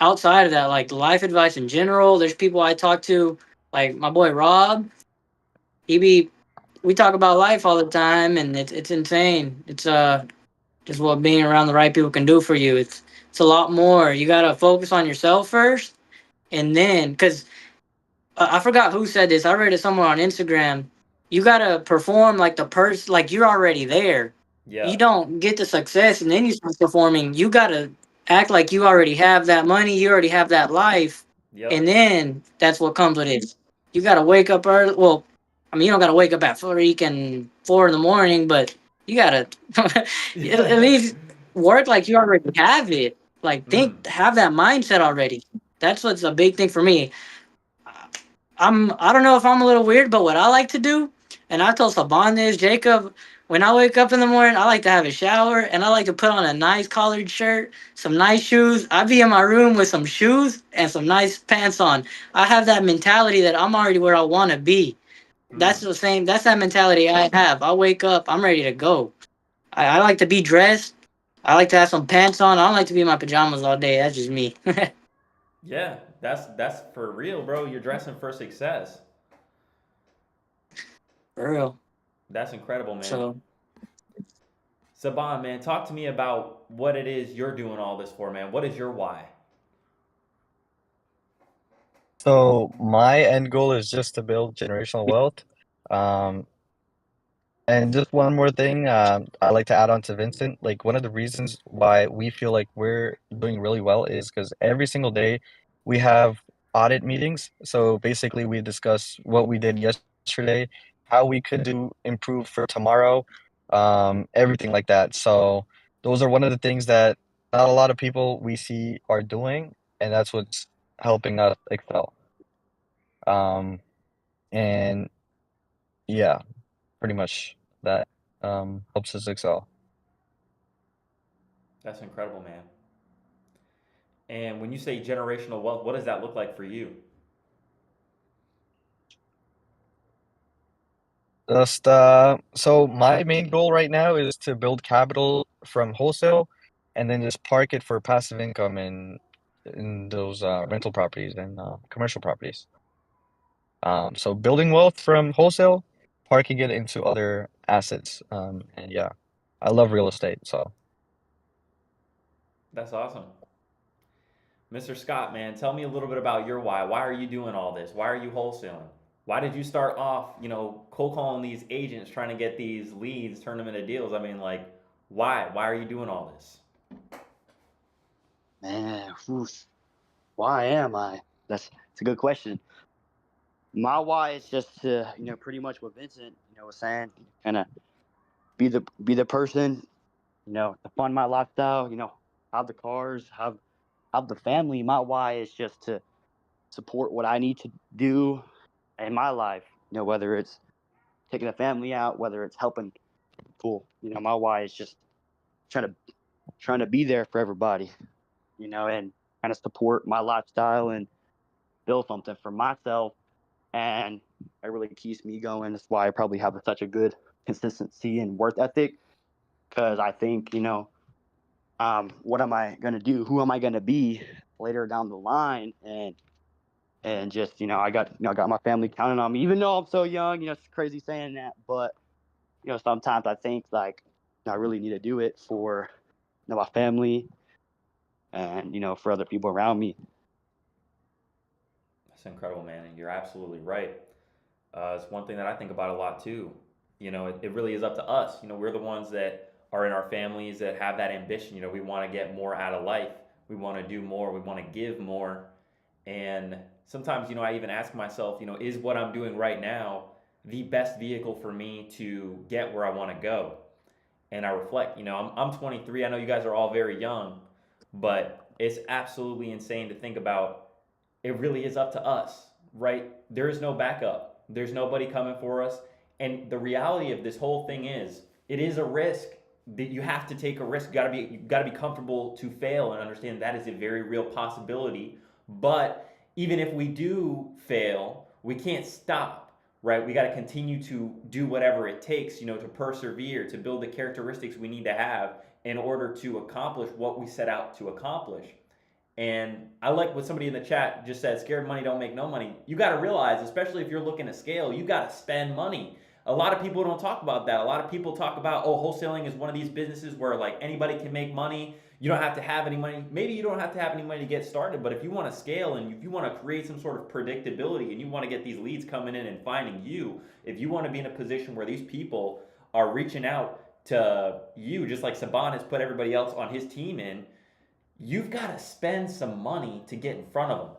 outside of that, like life advice in general. There's people I talk to, like my boy Rob. We talk about life all the time, and it's insane. It's just what being around the right people can do for you. It's a lot more. You gotta focus on yourself first, and then because I forgot who said this. I read it somewhere on Instagram. You gotta perform like the person, like you're already there. Yeah. You don't get the success and then you start performing. You gotta act like you already have that money. You already have that life, Yep. and then that's what comes with it. You gotta wake up early. Well, I mean, you don't gotta wake up at freaking 4 in the morning, but you gotta at least work like you already have it. Like have that mindset already. That's what's a big thing for me. I don't know if I'm a little weird, but what I like to do, and I told Saban this, Jacob, when I wake up in the morning, I like to have a shower and I like to put on a nice collared shirt, some nice shoes. I be in my room with some shoes and some nice pants on. I have that mentality that I'm already where I want to be. That's the same. That's that mentality I have. I wake up, I'm ready to go. I like to be dressed. I like to have some pants on. I don't like to be in my pajamas all day. That's just me. Yeah, that's for real, bro. You're dressing for success. For real. That's incredible, man. So Saban, man, talk to me about what it is you're doing all this for, man. What is your why? So my end goal is just to build generational wealth. Um, and just one more thing, I'd like to add on to Vincent. Like one of the reasons why we feel like we're doing really well is because every single day we have audit meetings. So basically we discuss what we did yesterday, how we could do improve for tomorrow, everything like that. So those are one of the things that not a lot of people we see are doing, and that's what's helping us excel. Um, and yeah, pretty much that helps us excel. That's incredible, man. And when you say generational wealth, what does that look like for you? Just so my main goal right now is to build capital from wholesale and then just park it for passive income in those rental properties and commercial properties. So building wealth from wholesale, parking it into other assets. And yeah, I love real estate, so. That's awesome. Mr. Scott, man, tell me a little bit about your why. Why are you doing all this? Why are you wholesaling? Why did you start off, cold calling these agents, trying to get these leads, turn them into deals? I mean, like, why? Why are you doing all this? Man, why am I? That's a good question. My why is just to, pretty much what Vincent, was saying, kind of be the person, to fund my lifestyle, have the cars, have the family. My why is just to support what I need to do in my life, whether it's taking a family out, whether it's helping people. My why is just trying to be there for everybody, and kind of support my lifestyle and build something for myself. And it really keeps me going. That's why I probably have such a good consistency and work ethic, because I think, what am I going to do? Who am I going to be later down the line? And just, I got my family counting on me, even though I'm so young. It's crazy saying that, but sometimes I think like I really need to do it for my family and for other people around me. That's incredible, man. And you're absolutely right. It's one thing that I think about a lot too. It really is up to us. We're the ones that are in our families that have that ambition. We want to get more out of life. We want to do more. We want to give more. And sometimes, I even ask myself, is what I'm doing right now the best vehicle for me to get where I want to go? and I reflect. I'm 23. I know you guys are all very young, but it's absolutely insane to think about. It really is up to us, right? There is no backup. There's nobody coming for us. And the reality of this whole thing is, it is a risk that you have to take a risk. You got to be comfortable to fail and understand that is a very real possibility. But even if we do fail, we can't stop, right? We got to continue to do whatever it takes, to persevere, to build the characteristics we need to have in order to accomplish what we set out to accomplish. And I like what somebody in the chat just said, scared money don't make no money. You got to realize, especially if you're looking to scale, you got to spend money. A lot of people don't talk about that. A lot of people talk about, oh, wholesaling is one of these businesses where like anybody can make money. You don't have to have any money. Maybe you don't have to have any money to get started, but if you want to scale and if you want to create some sort of predictability and you want to get these leads coming in and finding you, if you want to be in a position where these people are reaching out to you, just like Saban has put everybody else on his team in, you've got to spend some money to get in front of them.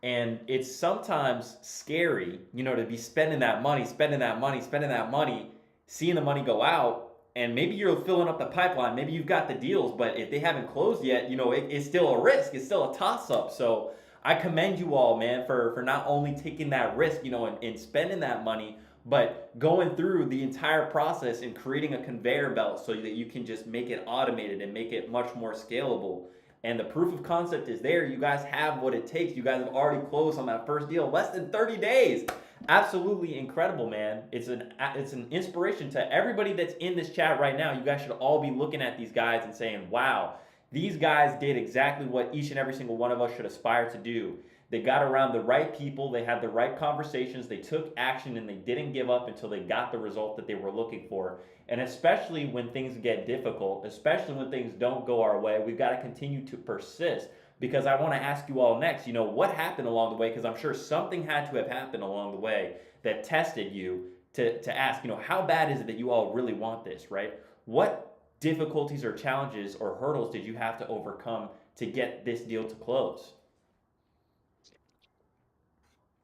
And it's sometimes scary, to be spending that money, spending that money, spending that money, seeing the money go out. And maybe you're filling up the pipeline. Maybe you've got the deals, but if they haven't closed yet, it's still a risk. It's still a toss up. So I commend you all, man, for not only taking that risk, and spending that money, but going through the entire process and creating a conveyor belt so that you can just make it automated and make it much more scalable. And the proof of concept is there. You guys have what it takes. You guys have already closed on that first deal less than 30 days. Absolutely incredible, man. It's an inspiration to everybody that's in this chat right now. You guys should all be looking at these guys and saying, wow, these guys did exactly what each and every single one of us should aspire to do. They got around the right people, they had the right conversations, they took action, and they didn't give up until they got the result that they were looking for. And especially when things get difficult, especially when things don't go our way, we've got to continue to persist. Because I want to ask you all next, what happened along the way? Because I'm sure something had to have happened along the way that tested you to ask, how bad is it that you all really want this, right? What difficulties or challenges or hurdles did you have to overcome to get this deal to close?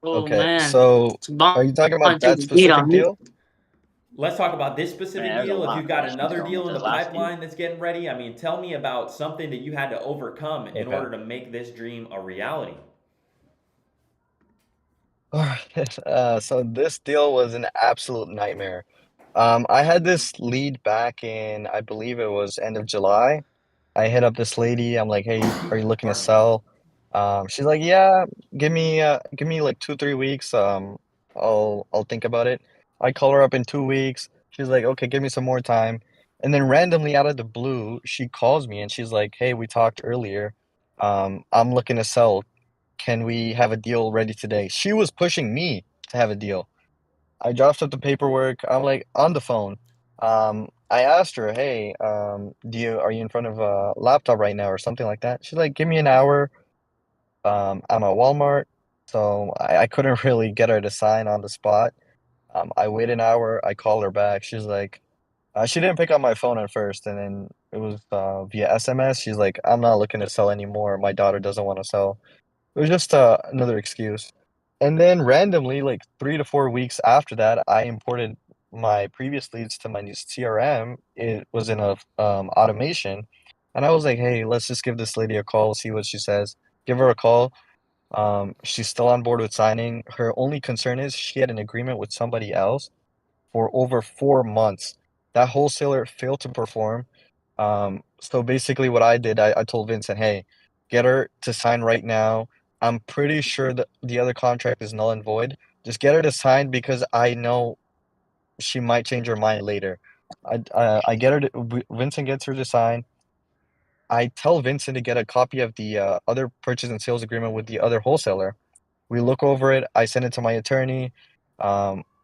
Oh Okay, man, so it's are you talking about took that the lead specific on me. deal? Let's talk about this Man, specific there's a deal. If lot you've of got questions another going deal with in the this last deal. pipeline that's getting ready, tell me about something that you had to overcome in Okay. order to make this dream a reality. All right. So this deal was an absolute nightmare. I had this lead back in, I believe it was end of July. I hit up this lady. I'm like, "Hey, are you looking to Pardon me. sell?" She's like, "Yeah, give me like 2, 3 weeks. I'll think about it." I call her up in 2 weeks. She's like, "Okay, give me some more time." And then randomly out of the blue, she calls me and she's like, "Hey, we talked earlier. I'm looking to sell. Can we have a deal ready today?" She was pushing me to have a deal. I drafted up the paperwork. I'm like on the phone. I asked her, "Hey, are you in front of a laptop right now or something like that?" She's like, "Give me an hour. I'm at Walmart." So I couldn't really get her to sign on the spot. I wait an hour. I call her back. She's like, she didn't pick up my phone at first, and then it was via SMS. She's like, "I'm not looking to sell anymore. My daughter doesn't want to sell." It was just another excuse. And then randomly, like 3 to 4 weeks after that, I imported my previous leads to my new CRM. It was in a automation, and I was like, "Hey, let's just give this lady a call, see what she says." Give her a call. She's still on board with signing. Her only concern is she had an agreement with somebody else for over 4 months. That wholesaler failed to perform. So basically, what I did, I told Vincent, "Hey, get her to sign right now. I'm pretty sure that the other contract is null and void. Just get her to sign because I know she might change her mind later." I get her to, Vincent gets her to sign. I tell Vincent to get a copy of the other purchase and sales agreement with the other wholesaler. We look over it. I send it to my attorney.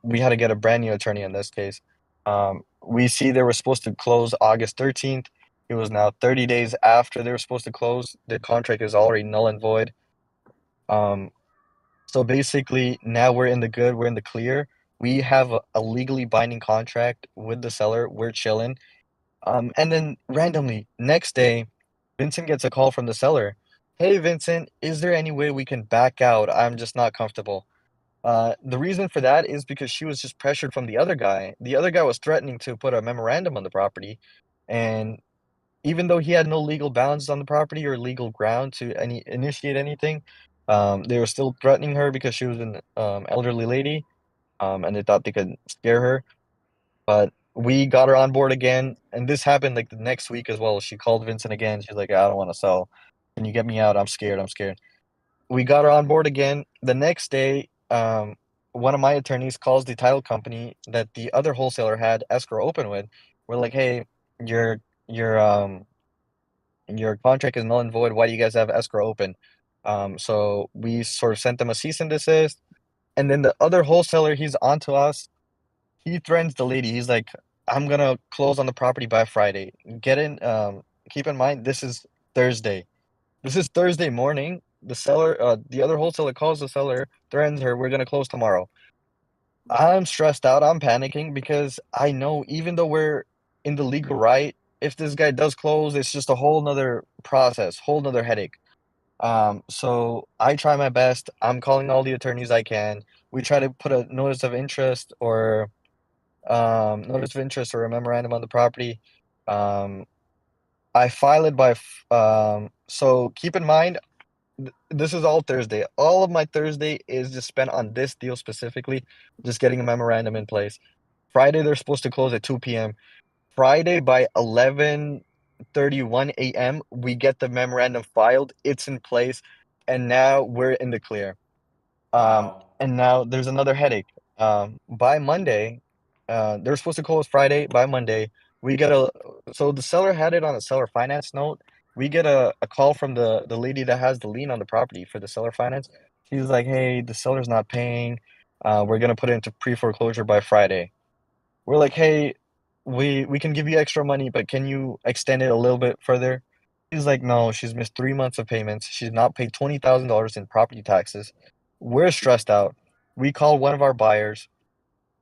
We had to get a brand new attorney in this case. We see they were supposed to close August 13th. It was now 30 days after they were supposed to close. The contract is already null and void. Um, so basically, now we're in the good, we're in the clear. We have a legally binding contract with the seller. We're chilling. And then randomly, next day, Vincent gets a call from the seller. "Hey, Vincent, is there any way we can back out? I'm just not comfortable." The reason for that is because she was just pressured from the other guy. The other guy was threatening to put a memorandum on the property, and even though he had no legal bounds on the property or legal ground to initiate anything, they were still threatening her because she was an elderly lady, and they thought they could scare her. But we got her on board again, and this happened like the next week as well. She called Vincent again. She's like, "I don't want to sell. Can you get me out? I'm scared. I'm scared." We got her on board again. The next day, one of my attorneys calls the title company that the other wholesaler had escrow open with. We're like, "Hey, your your um your contract is null and void. Why do you guys have escrow open?" So we sort of sent them a cease and desist. And then the other wholesaler, he's onto us. He threatens the lady. He's like, "I'm gonna close on the property by Friday. Get in. Keep in mind, this is Thursday. This is Thursday morning. The other wholesaler calls the seller, threatens her. We're gonna close tomorrow." I'm stressed out. I'm panicking because I know even though we're in the legal right, if this guy does close, it's just a whole nother process, whole nother headache. So I try my best. I'm calling all the attorneys I can. We try to put a notice of interest or a memorandum on the property. Um, I file it so keep in mind, this is all Thursday. All of my Thursday is just spent on this deal specifically, just getting a memorandum in place. Friday, they're supposed to close at 2 p.m. Friday by 11:31 a.m., we get the memorandum filed. It's in place, and now we're in the clear. Wow. And now there's another headache. By Monday, they're supposed to close Friday. By Monday, we get so the seller had it on a seller finance note. We get a call from the lady that has the lien on the property for the seller finance. She's like, "Hey, the seller's not paying. We're gonna put it into pre-foreclosure by Friday." We're like, "Hey, we can give you extra money, but can you extend it a little bit further?" She's like, "No, she's missed 3 months of payments. She's not paid $20,000 in property taxes." We're stressed out. We call one of our buyers.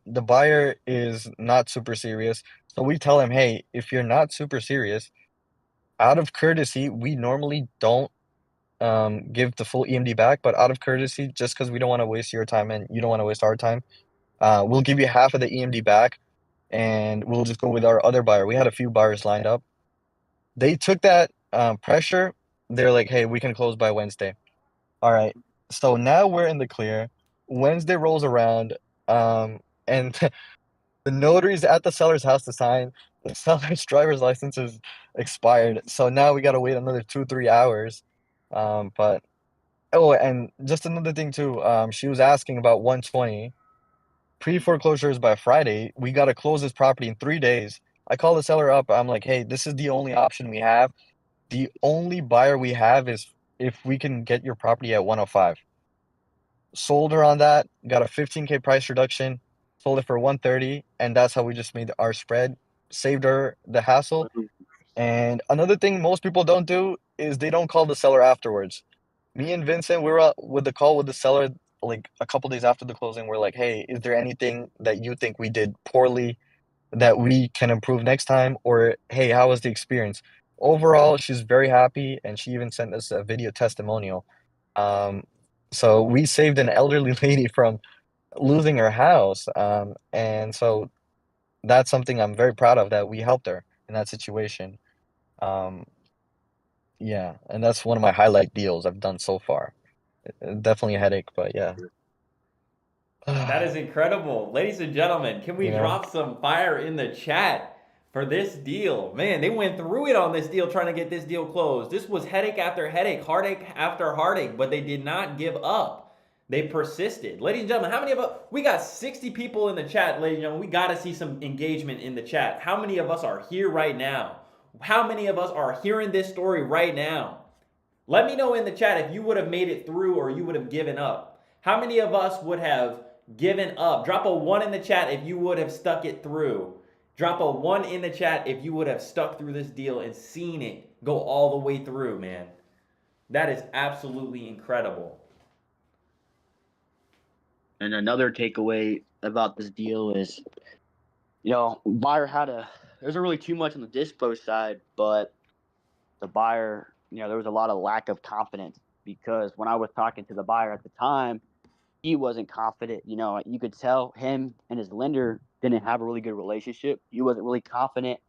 The buyer is not super serious. So we tell him, "Hey, if you're not super serious, out of courtesy, we normally don't give the full EMD back, but out of courtesy, just because we don't want to waste your time and you don't want to waste our time, we'll give you half of the EMD back and we'll just go with our other buyer." We had a few buyers lined up. They took that pressure. They're like, "Hey, we can close by Wednesday." All right. So now we're in the clear. Wednesday rolls around, and the notary's at the seller's house to sign. The seller's driver's license is expired. So now we gotta wait another 2, 3 hours. But oh, and just another thing too. She was asking about 120. Pre-foreclosure is by Friday. We gotta close this property in 3 days. I call the seller up. I'm like, "Hey, this is the only option we have. The only buyer we have is if we can get your property at 105. Sold her on that, got a 15K price reduction, sold it for 130, and that's how we just made our spread, saved her the hassle. And another thing most people don't do is they don't call the seller afterwards. Me and Vincent, we were with the call with the seller like a couple days after the closing. We're like, "Hey, is there anything that you think we did poorly that we can improve next time?" Or, "Hey, how was the experience?" Overall, she's very happy, and she even sent us a video testimonial. Um, so we saved an elderly lady from losing her house, and so that's something I'm very proud of that we helped her in that situation. Um, yeah, and that's one of my highlight deals I've done so far. Definitely a headache, but yeah. That is incredible. Ladies and gentlemen, can we You know? drop some fire in the chat for this deal? Man, they went through it on this deal trying to get this deal closed. This was headache after headache, heartache after heartache, but they did not give up. They persisted. Ladies and gentlemen, how many of us? We got 60 people in the chat, ladies and gentlemen. We got to see some engagement in the chat. How many of us are here right now? How many of us are hearing this story right now? Let me know in the chat if you would have made it through or you would have given up. How many of us would have given up? Drop a 1 in the chat if you would have stuck it through. Drop a 1 in the chat if you would have stuck through this deal and seen it go all the way through, man. That is absolutely incredible. And another takeaway about this deal is, buyer there wasn't really too much on the dispo side, but the buyer, there was a lot of lack of confidence because when I was talking to the buyer at the time, he wasn't confident. You could tell him and his lender didn't have a really good relationship. He wasn't really confident.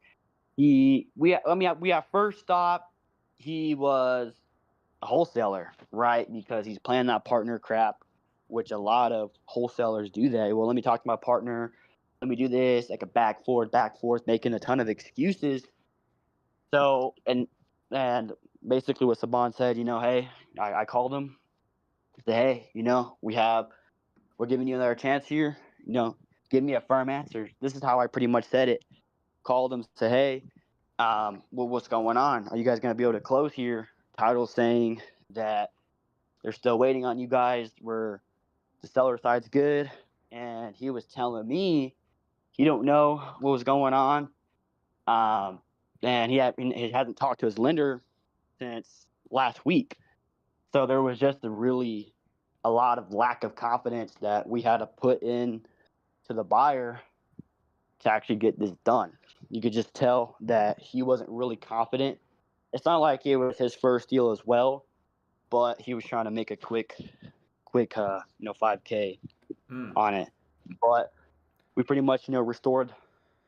We at first thought he was a wholesaler, right? Because he's playing that partner crap, which a lot of wholesalers do that. Well, let me talk to my partner. Let me do this, like a back forth, making a ton of excuses. So, and basically what Saban said, hey, I called him. Said, hey, we're giving you another chance here. Give me a firm answer. This is how I pretty much said it. Called him, said, hey, what's going on? Are you guys going to be able to close here? Title saying that they're still waiting on you guys. Where the seller side's good, and he was telling me he don't know what was going on. And he hasn't talked to his lender since last week. So there was just a lot of lack of confidence that we had to put in to the buyer to actually get this done. You could just tell that he wasn't really confident. It's not like it was his first deal as well, but he was trying to make a quick 5K on it. But we pretty much restored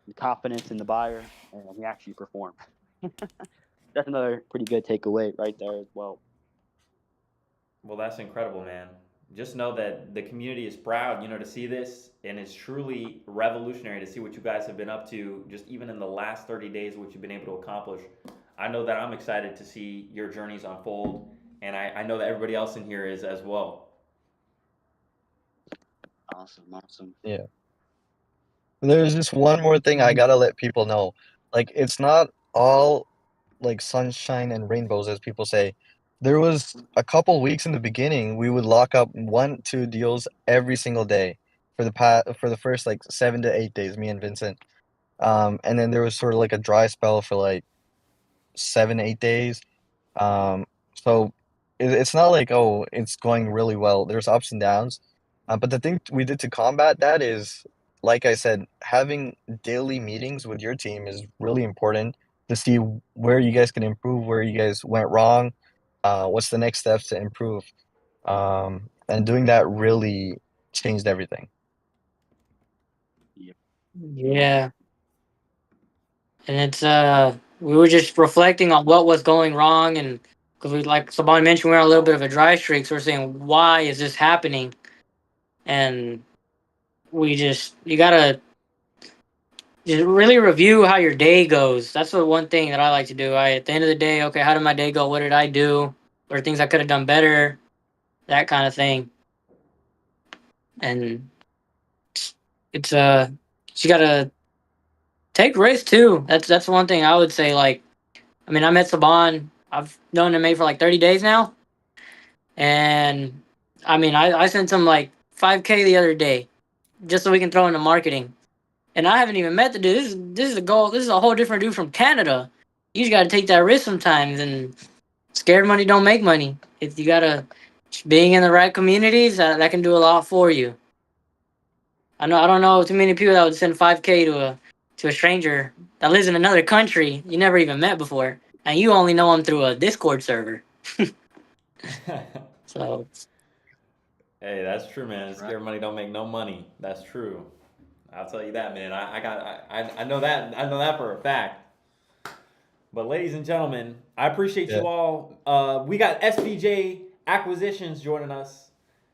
the confidence in the buyer, and he actually performed. That's another pretty good takeaway right there as well. Well, that's incredible, man. Just know that the community is proud, to see this, and it's truly revolutionary to see what you guys have been up to, just even in the last 30 days, what you've been able to accomplish. I know that I'm excited to see your journeys unfold, and I know that everybody else in here is as well. Awesome. Yeah. There's just one more thing I gotta let people know. Like, it's not all like sunshine and rainbows, as people say. There was a couple weeks in the beginning, we would lock up 1, 2 deals every single day for the first like 7 to 8 days, me and Vincent. And then there was sort of like a dry spell for like 7, 8 days. Um, so it's not like, oh, it's going really well. There's ups and downs. But the thing we did to combat that is, like I said, having daily meetings with your team is really important to see where you guys can improve, where you guys went wrong, what's the next steps to improve. And doing that really changed everything. Yeah. And it's we were just reflecting on what was going wrong, and because we, like Saban mentioned, we're on a little bit of a dry streak, so we're saying, why is this happening? And you gotta just really review how your day goes. That's the one thing that I like to do. At the end of the day, okay, how did my day go? What did I do? What are things I could have done better? That kind of thing. And it's you gotta take risks too. That's one thing I would say. Like, I mean, I met Saban. I've known him for like 30 days now. And I mean, I sent him like 5K the other day just so we can throw into marketing. And I haven't even met the dude. This is a goal. This is a whole different dude from Canada. You just got to take that risk sometimes. And scared money don't make money. You got to, being in the right communities, that can do a lot for you. I don't know too many people that would send 5K to a stranger that lives in another country you never even met before, and you only know him through a Discord server. So, Hey, that's true, man. Scared money don't make no money. That's true. I'll tell you that, man. I know that. I know that for a fact. But ladies and gentlemen, I appreciate Yeah. you all. We got SVJ Acquisitions joining us.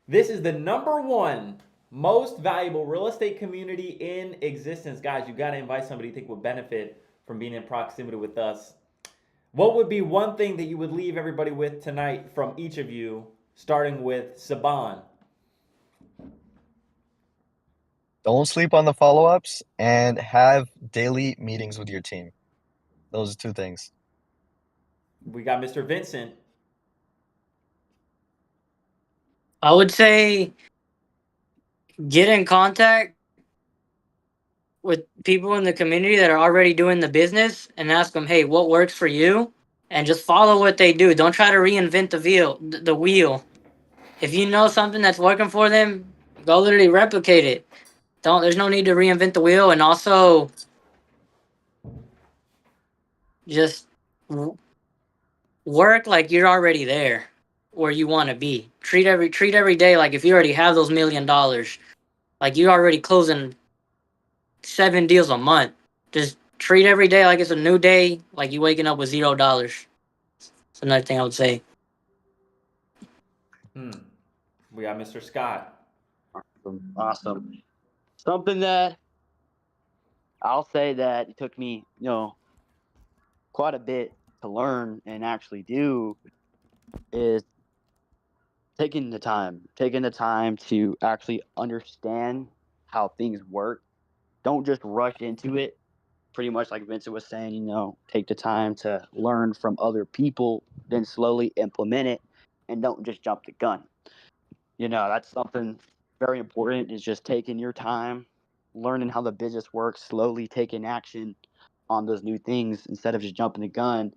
This is the #1 most valuable real estate community in existence. Guys, you got to invite somebody you think would benefit from being in proximity with us. What would be one thing that you would leave everybody with tonight from each of you, starting with Saban? Don't sleep on the follow-ups and have daily meetings with your team. Those are 2 things. We got Mr. Vincent. I would say get in contact with people in the community that are already doing the business and ask them, hey, what works for you? And just follow what they do. Don't try to reinvent the wheel. If you know something that's working for them, go literally replicate it. There's no need to reinvent the wheel. And also just work like you're already there. where you want to be. Treat every day like if you already have those $1 million, like you're already closing 7 deals a month. Just treat every day like it's a new day, like you waking up with $0. That's another thing I would say. We got Mr. Scott. Awesome. Something that I'll say that it took me, quite a bit to learn and actually do is taking the time to actually understand how things work. Don't just rush into it. Pretty much like Vincent was saying, take the time to learn from other people, then slowly implement it, and don't just jump the gun. That's something very important, is just taking your time, learning how the business works, slowly taking action on those new things instead of just jumping the gun.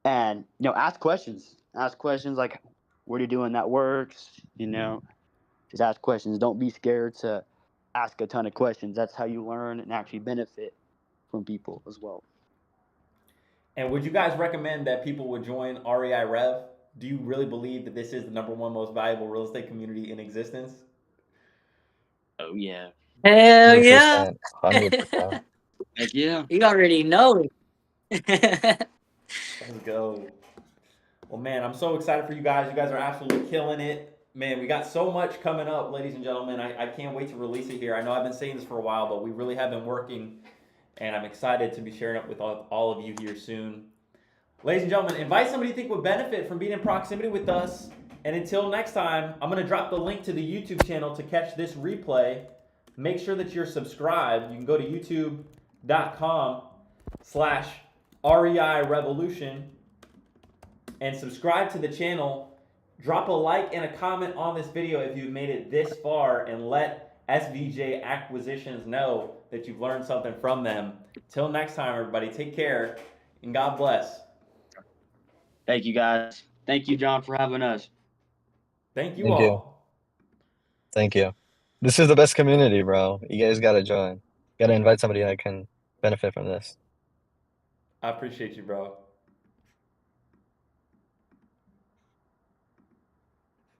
And, ask questions. Ask questions like, what are you doing that works? Just ask questions. Don't be scared to ask a ton of questions. That's how you learn and actually benefit from people as well. And would you guys recommend that people would join REI Rev? Do you really believe that this is the #1 most valuable real estate community in existence? Oh, yeah. Hell yeah. 100%. 100%. Heck yeah. You already know it. Let's go. Well, man, I'm so excited for you guys. You guys are absolutely killing it. Man, we got so much coming up, ladies and gentlemen. I can't wait to release it here. I know I've been saying this for a while, but we really have been working, and I'm excited to be sharing it with all of you here soon. Ladies and gentlemen, invite somebody you think would benefit from being in proximity with us. And until next time, I'm going to drop the link to the YouTube channel to catch this replay. Make sure that you're subscribed. You can go to youtube.com/REI Revolution and subscribe to the channel. Drop a like and a comment on this video if you've made it this far, and let SVJ Acquisitions know that you've learned something from them. Till next time, everybody, take care and God bless. Thank you, guys. Thank you, John, for having us. Thank you Thank all. you. Thank you. This is the best community, bro. You guys gotta join. Gotta invite somebody that can benefit from this. I appreciate you, bro.